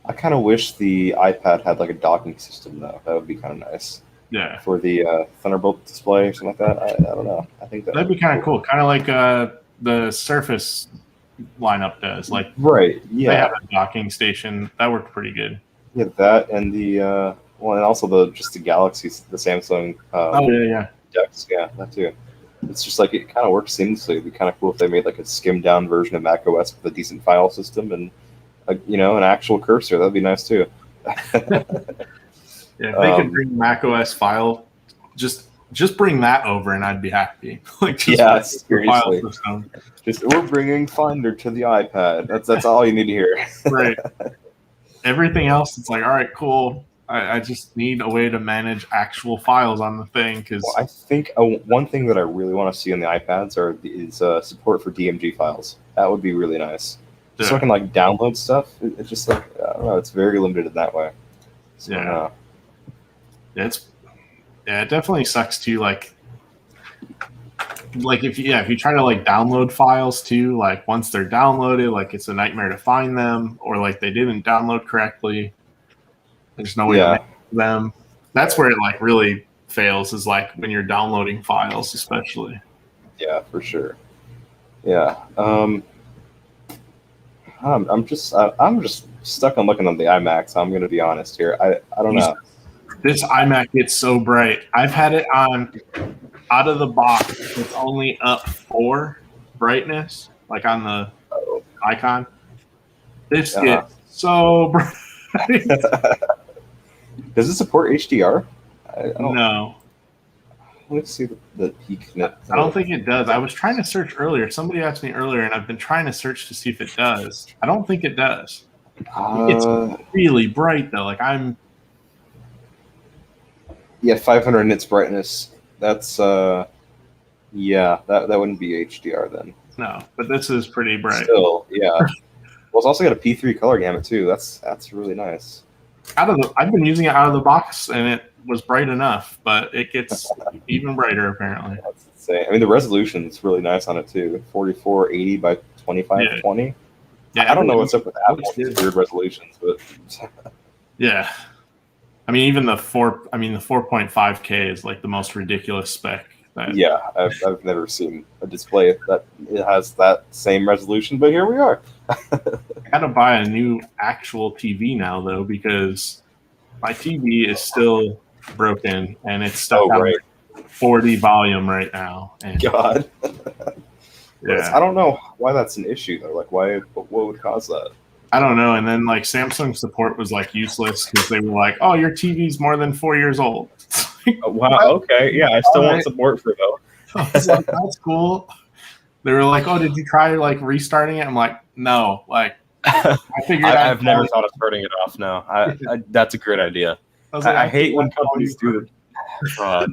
I kind of wish the iPad had like a docking system, though. That would be kind of nice. Yeah. For the Thunderbolt display or something like that. I don't know. I think that'd be kind of cool. Kind of like the Surface lineup does. Like, right. Yeah. They have a docking station. That worked pretty good. Yeah, that and the and also the Galaxy, the Samsung decks. Yeah, that too. It's just like it kind of works seamlessly. It'd be kind of cool if they made like a skimmed down version of macOS with a decent file system and an actual cursor. That'd be nice too. Yeah, if they could bring macOS file, just just bring that over and I'd be happy. Like, just seriously. Just we're bringing Finder to the iPad. That's all you need to hear. Right. Everything else, it's like, all right, cool. I just need a way to manage actual files on the thing because I think one thing that I really want to see on the iPads is support for DMG files. That would be really nice. Just so I can like download stuff. It's just like I don't know. It's very limited in that way. So, it definitely sucks too. Like if you try to like download files too, like once they're downloaded, like it's a nightmare to find them, or like they didn't download correctly. There's no way to make them. That's where it like really fails, is like when you're downloading files, especially. Yeah, for sure. Yeah. I'm just stuck on looking on the iMac. So I'm going to be honest here. I don't know. This iMac gets so bright. I've had it on out of the box. It's only up 4 brightness, like on the icon. This gets so bright. Does it support HDR? No. Let's see the peak net. I don't think it does. I was trying to search earlier. Somebody asked me earlier, and I've been trying to search to see if it does. I don't think it does. It's really bright though. Like 500 nits brightness. That's that wouldn't be HDR then. No, but this is pretty bright. Still, yeah. Well, it's also got a P3 color gamut too. That's really nice. I've been using it out of the box, and it was bright enough, but it gets even brighter apparently. That's insane. I mean, the resolution is really nice on it too. 4480 by 2520. Yeah, I don't know what's up with Apple's weird resolutions, but yeah. I mean, even the 4.5K is like the most ridiculous spec. I've never seen a display that it has that same resolution, but here we are. I got to buy a new actual TV now though, because my TV is still broken and it's stuck at 40 volume right now. And God. Yeah. I don't know why that's an issue though. Like, what would cause that? I don't know. And then like Samsung support was like useless because they were like, "Oh, your TV's more than 4 years old." Wow. Okay. Yeah, I still want support for though. I was like, that's cool. They were like, "Oh, did you try like restarting it?" I'm like, "No." Like, I figured I've never thought of turning it off. No, that's a great idea. I hate when companies do that.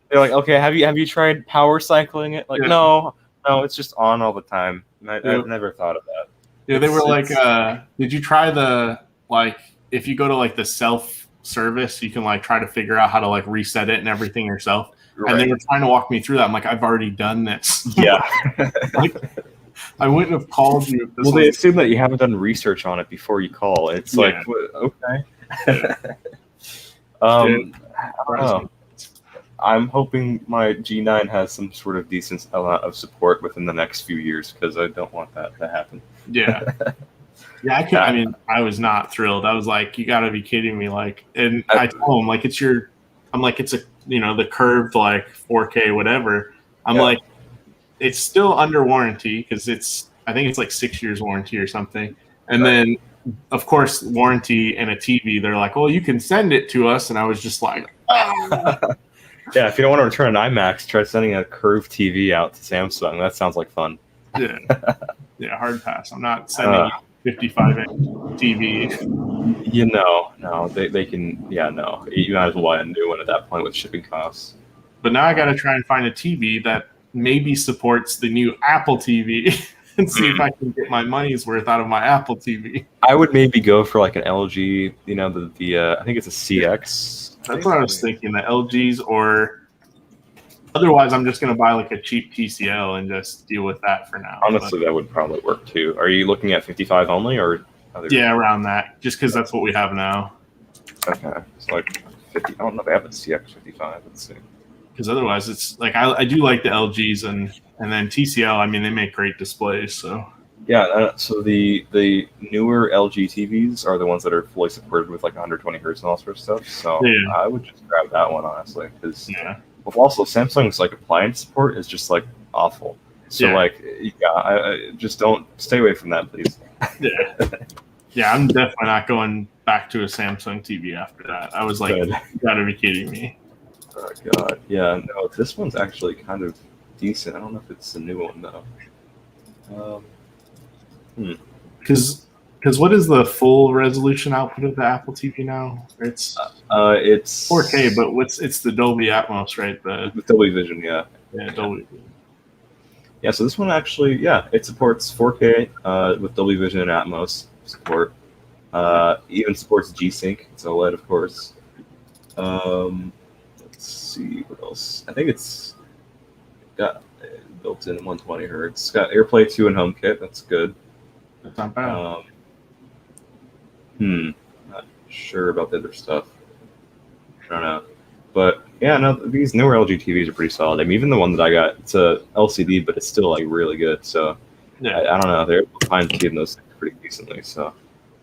They're like, "Okay, have you tried power cycling it?" Like, no, it's just on all the time. I've never thought of that. Yeah, they were like, "Did you try the like if you go to like the self-service, you can like try to figure out how to like reset it and everything yourself." Right. And they were trying to walk me through that. I'm like, "I've already done this." Yeah. Like, I wouldn't have called you. Well, they assume that you haven't done research on it before you call. It's like, okay. I don't know. I'm hoping my G9 has some sort of decent amount of support within the next few years because I don't want that to happen. Yeah. Yeah, I mean, I was not thrilled. I was like, "You got to be kidding me!" Like, and I told him like, it's a the curved like 4K whatever. I'm like, it's still under warranty because I think it's like 6 years warranty or something. And then, of course, warranty and a TV. They're like, "Well, you can send it to us," and I was just like, Yeah, if you don't want to return an iMac, try sending a curved TV out to Samsung. That sounds like fun. Yeah, hard pass. I'm not sending 55-inch TV. No, they can. Yeah, no, you might as well buy a new one at that point with shipping costs. But now I got to try and find a TV that maybe supports the new Apple TV and see if I can get my money's worth out of my Apple TV. I would maybe go for like an LG. I think it's a CX. That's what I was thinking, the LGs, or otherwise I'm just going to buy like a cheap TCL and just deal with that for now. Honestly, that would probably work too. Are you looking at 55 only or other? Yeah, around that, just because that's what we have now. Okay, it's like 50. I don't know if they have a CX 55. Let's see. Because otherwise it's like I do like the LGs and then TCL, I mean, they make great displays, so. Yeah, so the newer LG TVs are the ones that are fully supported with like 120 hertz and all sorts of stuff. So I would just grab that one honestly, because also Samsung's like appliance support is just like awful. So I just don't stay away from that, please. Yeah, I'm definitely not going back to a Samsung TV after that. I was like, you gotta be kidding me. Oh god, yeah, no, this one's actually kind of decent. I don't know if it's a new one though. Because what is the full resolution output of the Apple TV now? It's 4K, but it's the Dolby Atmos, right? The Dolby Vision, yeah. Dolby Vision. Yeah, so this one actually, it supports 4K with Dolby Vision and Atmos support. Even supports G-Sync. It's OLED, of course. Let's see what else. I think it's got built-in 120 hertz. It's got AirPlay 2 and HomeKit. That's good. That's not bad. Not sure about the other stuff. I don't know. But yeah, no, these newer LG TVs are pretty solid. I mean, even the one that I got, it's a LCD, but it's still like really good. So yeah, I don't know. They're fine keeping those things pretty decently. So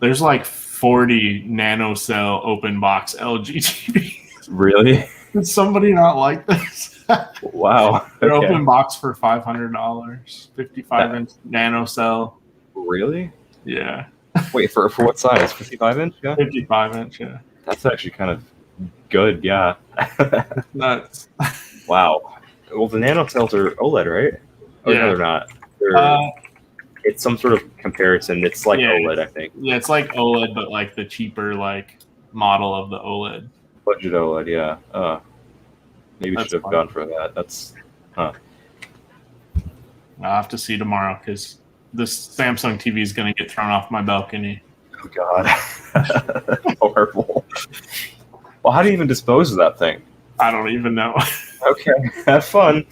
there's like 40 nanocell open box LG TVs. Really? Did somebody not like this? Wow. They're open box for $500. 55-inch nanocell. Really? Yeah. Wait, for what size? 55-inch? Yeah. 55-inch. Yeah. That's actually kind of good. Yeah. Nuts. Wow. Well, the nanocells are OLED, right? Oh, yeah. No, they're not. It's some sort of comparison. It's like OLED, I think. Yeah, it's like OLED, but like the cheaper like model of the OLED. Budget OLED, yeah. Maybe should have gone for that. That's, I'll have to see tomorrow because this Samsung TV is going to get thrown off my balcony. Oh God, horrible. Well, how do you even dispose of that thing? I don't even know. Okay, have fun.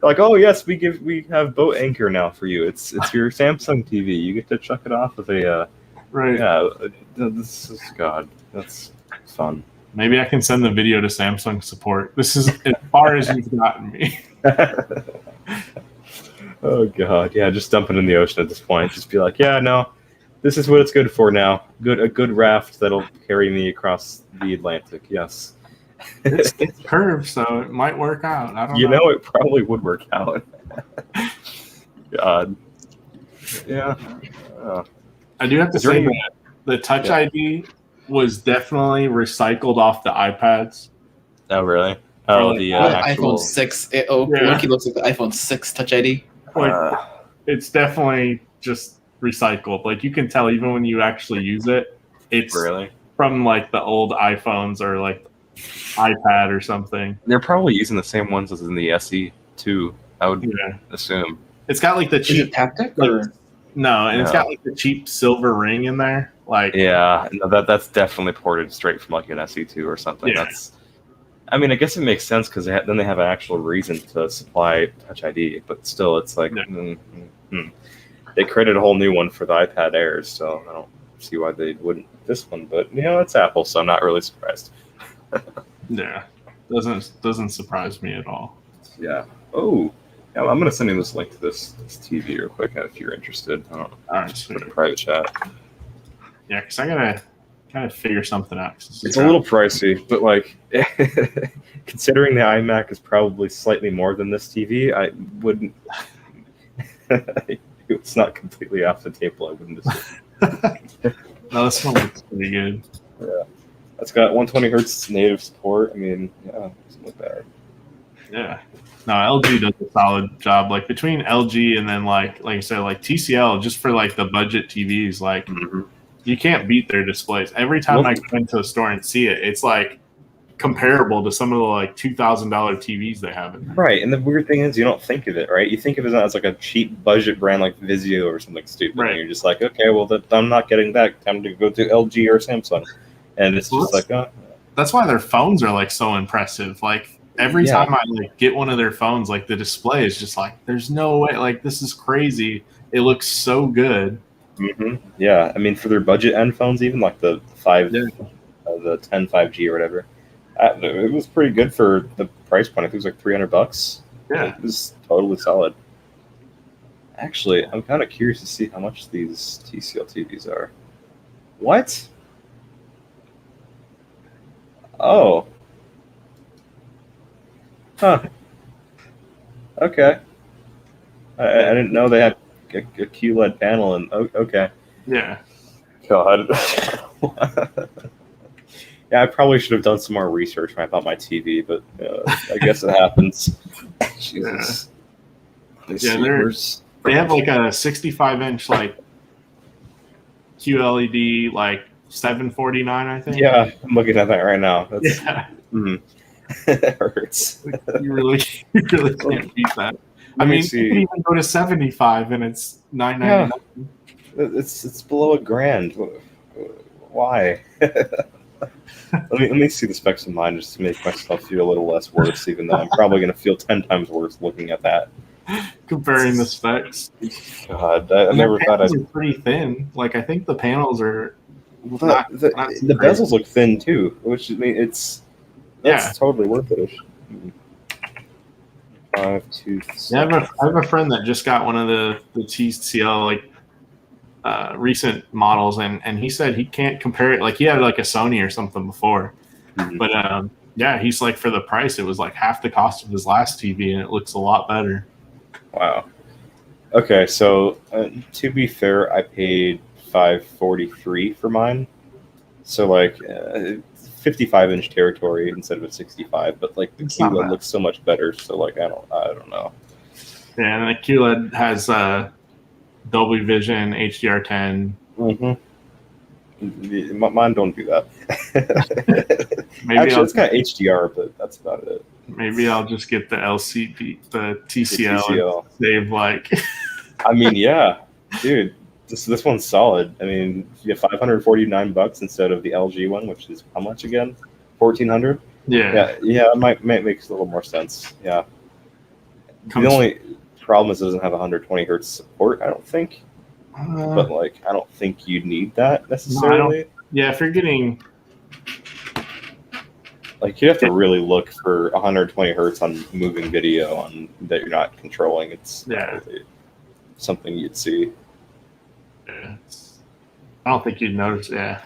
Like, oh yes, we have boat anchor now for you. It's your Samsung TV. You get to chuck it off of a right. Yeah, this is God. That's fun. Maybe I can send the video to Samsung support. This is as far as you've gotten me. Oh God, yeah, just dump it in the ocean at this point. Just be like, yeah, no, this is what it's good for now. A good raft that'll carry me across the Atlantic. Yes. It's curved, so it might work out. I don't know. You know, it probably would work out. God. Yeah. I do have to say that the Touch ID was definitely recycled off the iPads. Oh, really? Oh, the iPhone 6. It looks like the iPhone 6 Touch ID. It's definitely just recycled. Like you can tell even when you actually use it, it's really from like the old iPhones or like iPad or something. They're probably using the same ones as in the SE too. I would assume. It's got like the cheap haptic it's got like the cheap silver ring in there. Like no, that's definitely ported straight from like an SE2 or something. Yeah. I mean, I guess it makes sense because then they have an actual reason to supply Touch ID, but still, it's like they created a whole new one for the iPad Airs, so I don't see why they wouldn't this one. But it's Apple, so I'm not really surprised. Yeah, doesn't surprise me at all. Yeah. Oh, yeah. I'm gonna send you this link to this TV real quick if you're interested. I don't know. All right, put a private chat. Yeah, because I gotta kind of figure something out. It's a little pricey, but like considering the iMac is probably slightly more than this TV, I wouldn't. It's not completely off the table. I wouldn't assume. No, this one looks pretty good. Yeah, it's got 120 hertz native support. I mean, it doesn't look bad. Yeah. No, LG does a solid job. Like between LG and then like I said, like TCL, just for like the budget TVs, like you can't beat their displays. Every time I go into a store and see it, it's like comparable to some of the like $2,000 TVs they have in there. Right, and the weird thing is you don't think of it, right? You think of it as like a cheap budget brand like Vizio or something stupid. Right. And you're just like, okay, well, I'm not getting that. Time to go to LG or Samsung. And it's just like, that's why their phones are like so impressive. Like every time I like get one of their phones, like the display is just like, there's no way. Like this is crazy. It looks so good. Mm-hmm. Yeah, I mean for their budget end phones, even like the 10 5G or whatever, it was pretty good for the price point. I think it was like $300. Yeah, it was totally solid. Actually, I'm kind of curious to see how much these TCL TVs are. What? Oh. Huh. Okay. I didn't know they had a QLED panel, and okay. Yeah. God. Yeah, Yeah, I probably should have done some more research when I bought my TV, but I guess it happens. Jesus. Yeah, they have like a 65-inch like QLED like 749, I think. Yeah, I'm looking at that right now. That's, yeah. It hurts. You really can't beat that. I mean, you could even go to 75 and it's $999. Yeah. It's below $1,000. Why? let me see the specs of mine just to make myself feel a little less worse, even though I'm probably going to feel 10 times worse looking at that. Comparing the specs. God, I never thought I'd. Are pretty thin. Like I think the panels are. Well, the bezels look thin too, which I mean it's totally worth it. 5, 2, 6. Yeah, I have a friend that just got one of the TCL like recent models, and he said he can't compare it. Like he had like a Sony or something before, but yeah, he's like for the price, it was like half the cost of his last TV, and it looks a lot better. Wow. Okay, so to be fair, I paid $543 for mine, so like 55-inch territory instead of a 65. But like the QLED looks so much better, so like I don't know. Yeah, and the QLED has Dolby Vision, HDR10. Mm-hmm. Mine don't do that. Maybe actually, it's got HDR, but that's about it. Maybe I'll just get the LCD, the TCL. And save like. I mean, yeah, dude, this one's solid. I mean, you get $549 instead of the LG one, which is how much again? $1,400. Yeah. It might makes a little more sense. Yeah. The only problem is it doesn't have 120 hertz support, I don't think. But like, I don't think you need that necessarily. Yeah, if you're getting. Like you have to really look for 120 hertz on moving video on that you're not controlling. It's not really something you'd see. Yeah, I don't think you'd notice. Yeah.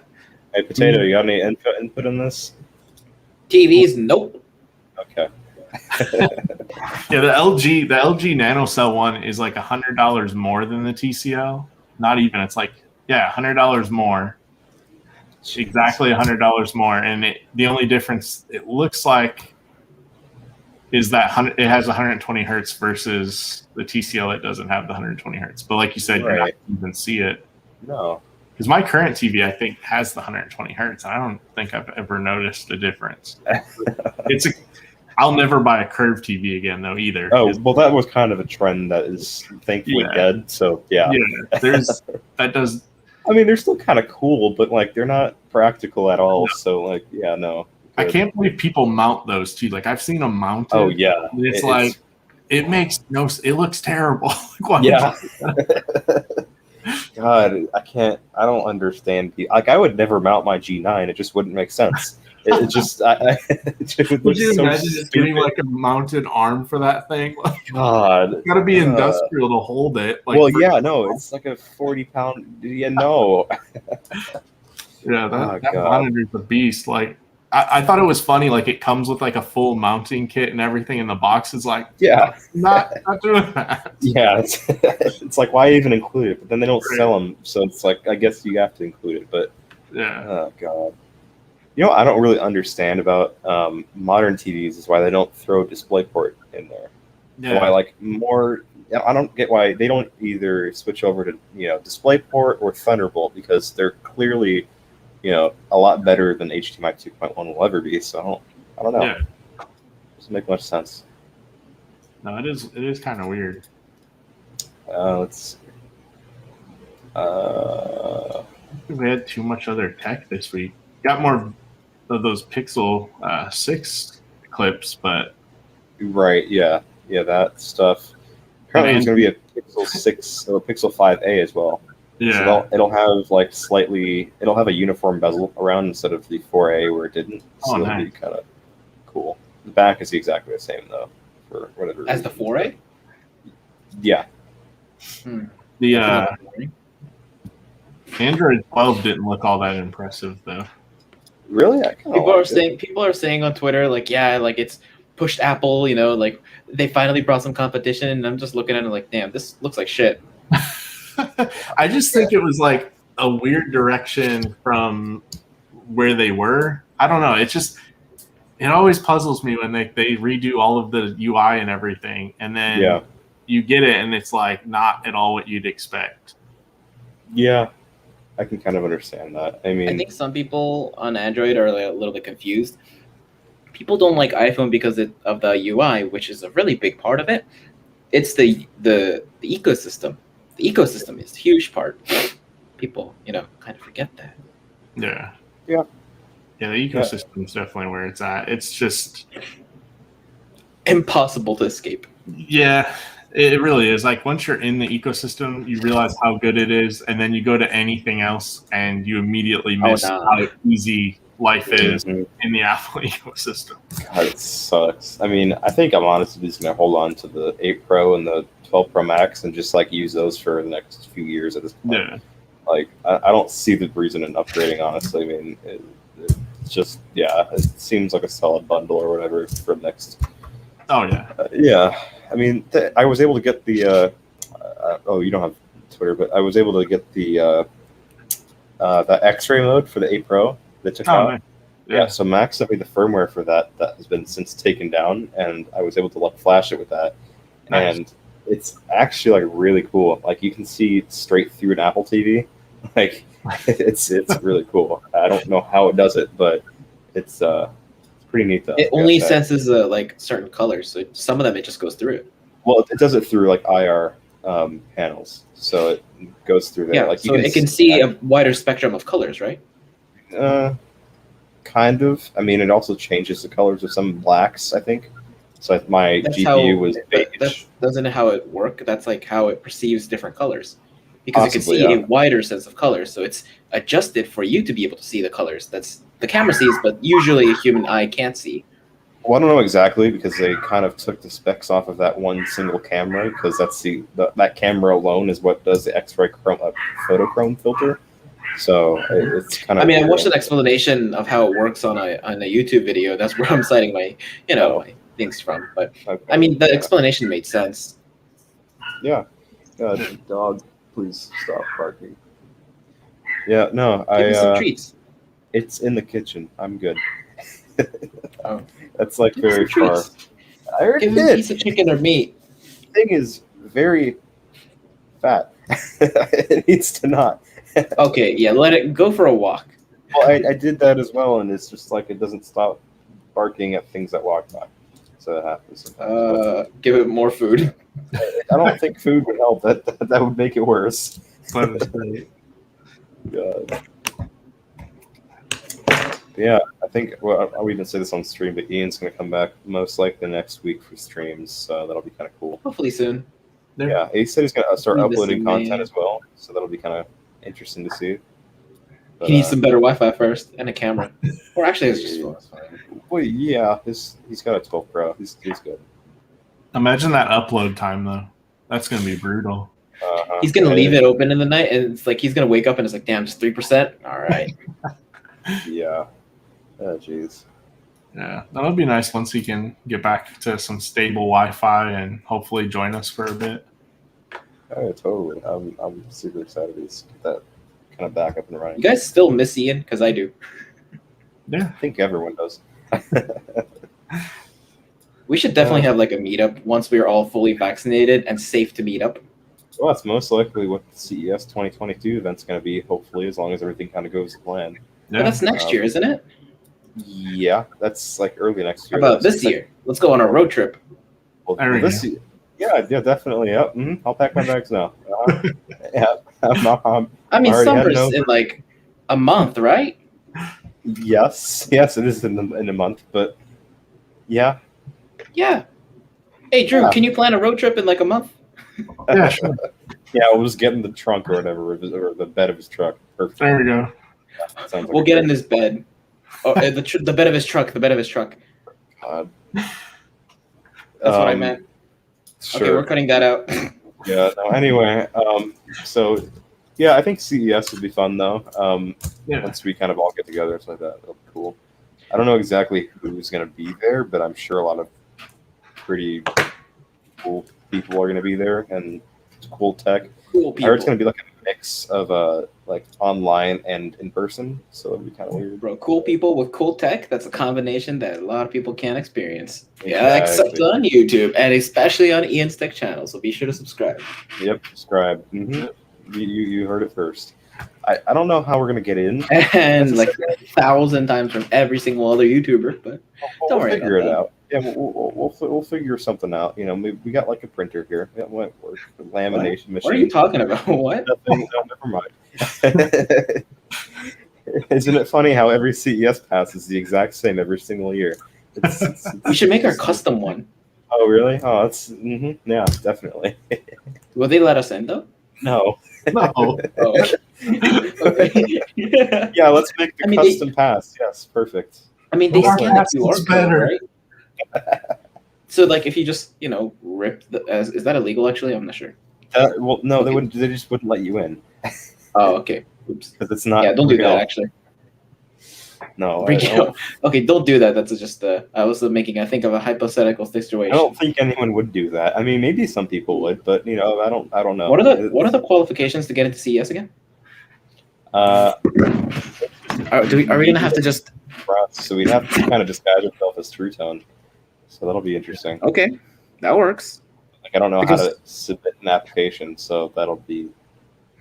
Hey, Potato, you got any input in this? TVs, nope. Okay. Yeah, the LG NanoCell one is like $100 more than the TCL. Not even. It's like $100 more. Exactly $100 more, and the only difference it looks like is that it has 120 hertz versus the TCL. It doesn't have the 120 hertz, but like you said, you're not even see it. No, because my current TV I think has the 120 hertz. I don't think I've ever noticed a difference. I'll never buy a curved TV again though either. Oh well, that was kind of a trend that is thankfully dead. So yeah, that does. I mean, they're still kind of cool, but like they're not practical at all. No. So like, no. I can't believe people mount those too. Like I've seen them mounted. Oh yeah, it's like it makes no. It looks terrible. Yeah. God, I don't understand people. Like I would never mount my G9. It just wouldn't make sense. It just. Would you imagine just getting like a mounted arm for that thing? God, it's got to be industrial to hold it. Like, no, it's like a 40-pound. Yeah, no. Yeah, that monitor's a beast. Like, I thought it was funny. Like, it comes with like a full mounting kit and everything in the box. Is like, not doing that. Yeah, it's like why even include it? But then they don't sell them, so it's like I guess you have to include it. But oh god. You know what I don't really understand about modern TVs is why they don't throw DisplayPort in there. Yeah. Why I don't get why they don't either switch over to DisplayPort or Thunderbolt, because they're clearly a lot better than HDMI 2.1 will ever be. So I don't know. Yeah. Doesn't make much sense. No, it is kind of weird. Let's see. We had too much other tech this week. Got more of those Pixel 6 clips, but that stuff. Apparently, there's going to be a Pixel 6 or a Pixel 5a as well. Yeah, so it'll have it'll have a uniform bezel around instead of the 4a where it didn't. So it'll be kind of cool. The back is exactly the same though, for whatever reason. As the 4a. Yeah. The Android 12 didn't look all that impressive though. Really? People are saying on Twitter like it's pushed Apple, like they finally brought some competition, and I'm just looking at it like, damn, this looks like shit. I just think it was like a weird direction from where they were. I don't know. It always puzzles me when they redo all of the UI and everything, and then you get it and it's like not at all what you'd expect. Yeah, I can kind of understand that. I mean, I think some people on Android are a little bit confused. People don't like iPhone because of the UI, which is a really big part of it. It's the ecosystem. The ecosystem is a huge part. People, kind of forget that. Yeah. Yeah. Yeah, the ecosystem is definitely where it's at. It's just impossible to escape. Yeah, it really is. Like once you're in the ecosystem, you realize how good it is, and then you go to anything else, and you immediately miss how easy life is in the Apple ecosystem. God, it sucks. I mean, I think I'm honestly just gonna hold on to the 8 Pro and the 12 Pro Max and just like use those for the next few years at this point. Yeah. Like I don't see the reason in upgrading. Honestly, I mean, it's just it seems like a solid bundle or whatever for the next. Oh yeah. Yeah. I mean, I was able to get the. You don't have Twitter, but I was able to get the X-ray mode for the 8 Pro that took out. Nice. Yeah. So Max sent me the firmware for that has been since taken down, and I was able to flash it with that, and it's actually really cool. Like you can see straight through an Apple TV. Like it's really cool. I don't know how it does it, but it's pretty neat though. It only senses certain colors, so some of them it just goes through it. Well, it does it through IR panels, so it goes through there. Yeah, so it can see a wider spectrum of colors, right? Kind of. I mean, it also changes the colors of some blacks, I think. So my GPU was beige. Doesn't it how it work? That's how it perceives different colors. Because it can see a wider sense of colors, so it's adjusted for you to be able to see the colors. That's the camera sees, but usually a human eye can't see. Well, I don't know exactly because they kind of took the specs off of that one single camera because that's that camera alone is what does the X-ray photochrome filter. So it's kind of. I mean, I watched an explanation of how it works on a YouTube video. That's where I'm citing my my things from. But I mean, the explanation made sense. Yeah. Dog. Please stop barking. Yeah, no, Give me some treats. It's in the kitchen. I'm good. Oh. That's very far. I already did. Give him a piece of chicken or meat. The thing is very fat. It needs to not. Okay, yeah, let it go for a walk. Well, I did that as well, and it's just it doesn't stop barking at things that walk by. So it happens sometimes. Give it more food. I don't think food would help. That would make it worse. God. Yeah, I think. Well, we didn't say this on stream, but Ian's going to come back most likely next week for streams, so that'll be kind of cool. Hopefully soon. Yeah, he said he's going to start uploading content as well, so that'll be kind of interesting to see. But, he needs some better Wi-Fi first and a camera, or actually, it's just fine. Well, yeah, he's got a 12 Pro. He's good. Imagine that upload time though. That's going to be brutal. He's going to leave it open in the night, and it's he's going to wake up and it's damn, just 3%. All right. Yeah. Oh, jeez. Yeah, that'll be nice once he can get back to some stable Wi-Fi and hopefully join us for a bit. Oh, yeah, totally. I'm super excited to get that kind of back up and running. You guys still miss Ian? Because I do. Yeah, I think everyone does. We should definitely have a meetup once we are all fully vaccinated and safe to meet up. Well, that's most likely what the CES 2022 event's going to be, hopefully, as long as everything kind of goes to plan. Yeah. But that's next year, isn't it? Yeah, that's early next year. How about this year? Let's go on a road trip. Well, this year, yeah, definitely. Yep. I'll pack my bags now. Yeah, I mean, summer's in a month, right? Yes, it is in a month, but yeah. Yeah. Hey, Drew, can you plan a road trip in a month? Yeah, sure. Yeah, we'll just get in the trunk or whatever, or the bed of his truck. Perfect. There we go. Yeah, we'll get in his bed. Oh, the bed of his truck. The bed of his truck. God. That's what I meant. Sure. Okay, we're cutting that out. Yeah. No. Anyway, so yeah, I think CES would be fun though. Once we kind of all get together, it's like that. It'll be cool. I don't know exactly who's going to be there, but I'm sure a lot of pretty cool people are going to be there and cool tech. Cool people. I heard it's going to be mix of like online and in person, so it'd be kind of weird. Bro, cool people with cool tech, that's a combination that a lot of people can't experience. Yeah, except on YouTube, and especially on Ian's Tech channel, so be sure to subscribe. Yep, subscribe. You heard it first. I don't know how we're gonna get in, and like 1,000 times from every single other YouTuber, but don't worry, figure it out. Yeah, we'll figure something out. You know, maybe we got like a printer here. That might work. A lamination machine. What are you talking about? What? Nothing. No, never mind. Isn't it funny how every CES pass is the exact same every single year? We should make our custom one. Oh, really? Oh, that's yeah, definitely. Will they let us in though? No. No. Oh, okay. Yeah, let's make the custom pass. Yes, perfect. I mean, they scan the QR code, better. right? So, like, if you just, rip is that illegal? Actually, I'm not sure. Well, no, they wouldn't. They just wouldn't let you in. Oh, okay. Oops. Because it's not. Yeah, don't do that. Actually. No. Okay, don't do that. That's just. I was making. I think of a hypothetical situation. I don't think anyone would do that. I mean, maybe some people would, but I don't know. What are the qualifications to get into CES again? Are we gonna have to just? So we'd have to kind of disguise ourselves as True Tone. So that'll be interesting. Okay, that works. Like I don't know how to submit an application, so that'll be.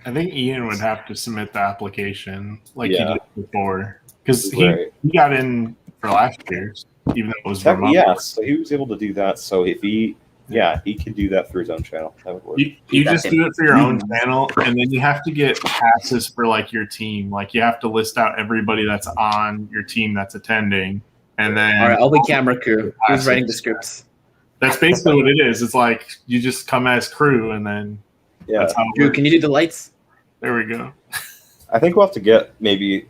I think Ian would have to submit the application like he did before, because he got in for last year's, even though it was remote. Yeah, so he was able to do that. So if he could do that through his own channel. That would work. You just do it for your own channel, and then you have to get passes for like your team. Like you have to list out everybody that's on your team that's attending, and then all right, I'll be camera crew. Who's writing the scripts? That's basically what it is. It's like you just come as crew, and then that's how it Drew, works. can you do the lights? There we go. I think we'll have to get maybe.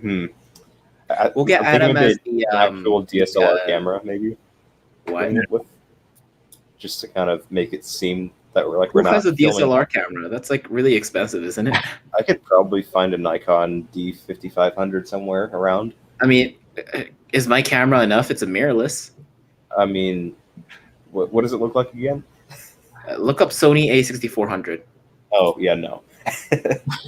We'll get Adam as the actual DSLR camera, maybe. What? Just to kind of make it seem that we're Who has a DSLR camera? That's like really expensive, isn't it? I could probably find a Nikon D5500 somewhere around. I mean, is my camera enough? It's a mirrorless. I mean, what does it look like again? Look up Sony A6400. Oh yeah, no.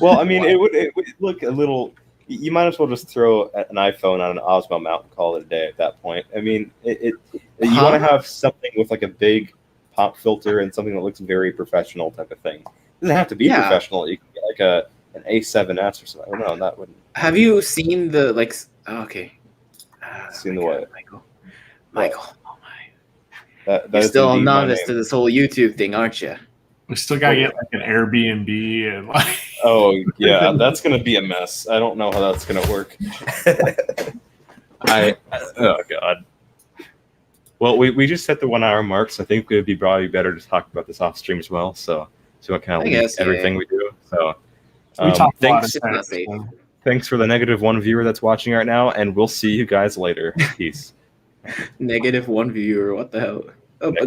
Well, I mean, it would look a little. You might as well just throw an iPhone on an Osmo mount and call it a day at that point. I mean, you want to have something with like a big pop filter and something that looks very professional type of thing. It doesn't have to be professional. You can get like an A7S or something. No, that wouldn't. Have you seen the like? Okay. Seen the what? Michael. Oh my. You're still a novice to this whole YouTube thing, aren't you? We still gotta get like an Airbnb and like. Oh yeah, that's gonna be a mess. I don't know how that's gonna work. Oh god. Well, we just hit the 1 hour mark, so I think it would be probably better to talk about this off stream as well. So I kind of everything we do. So thanks for the -1 viewer that's watching right now, and we'll see you guys later. Peace. -1 viewer. What the hell? Oh,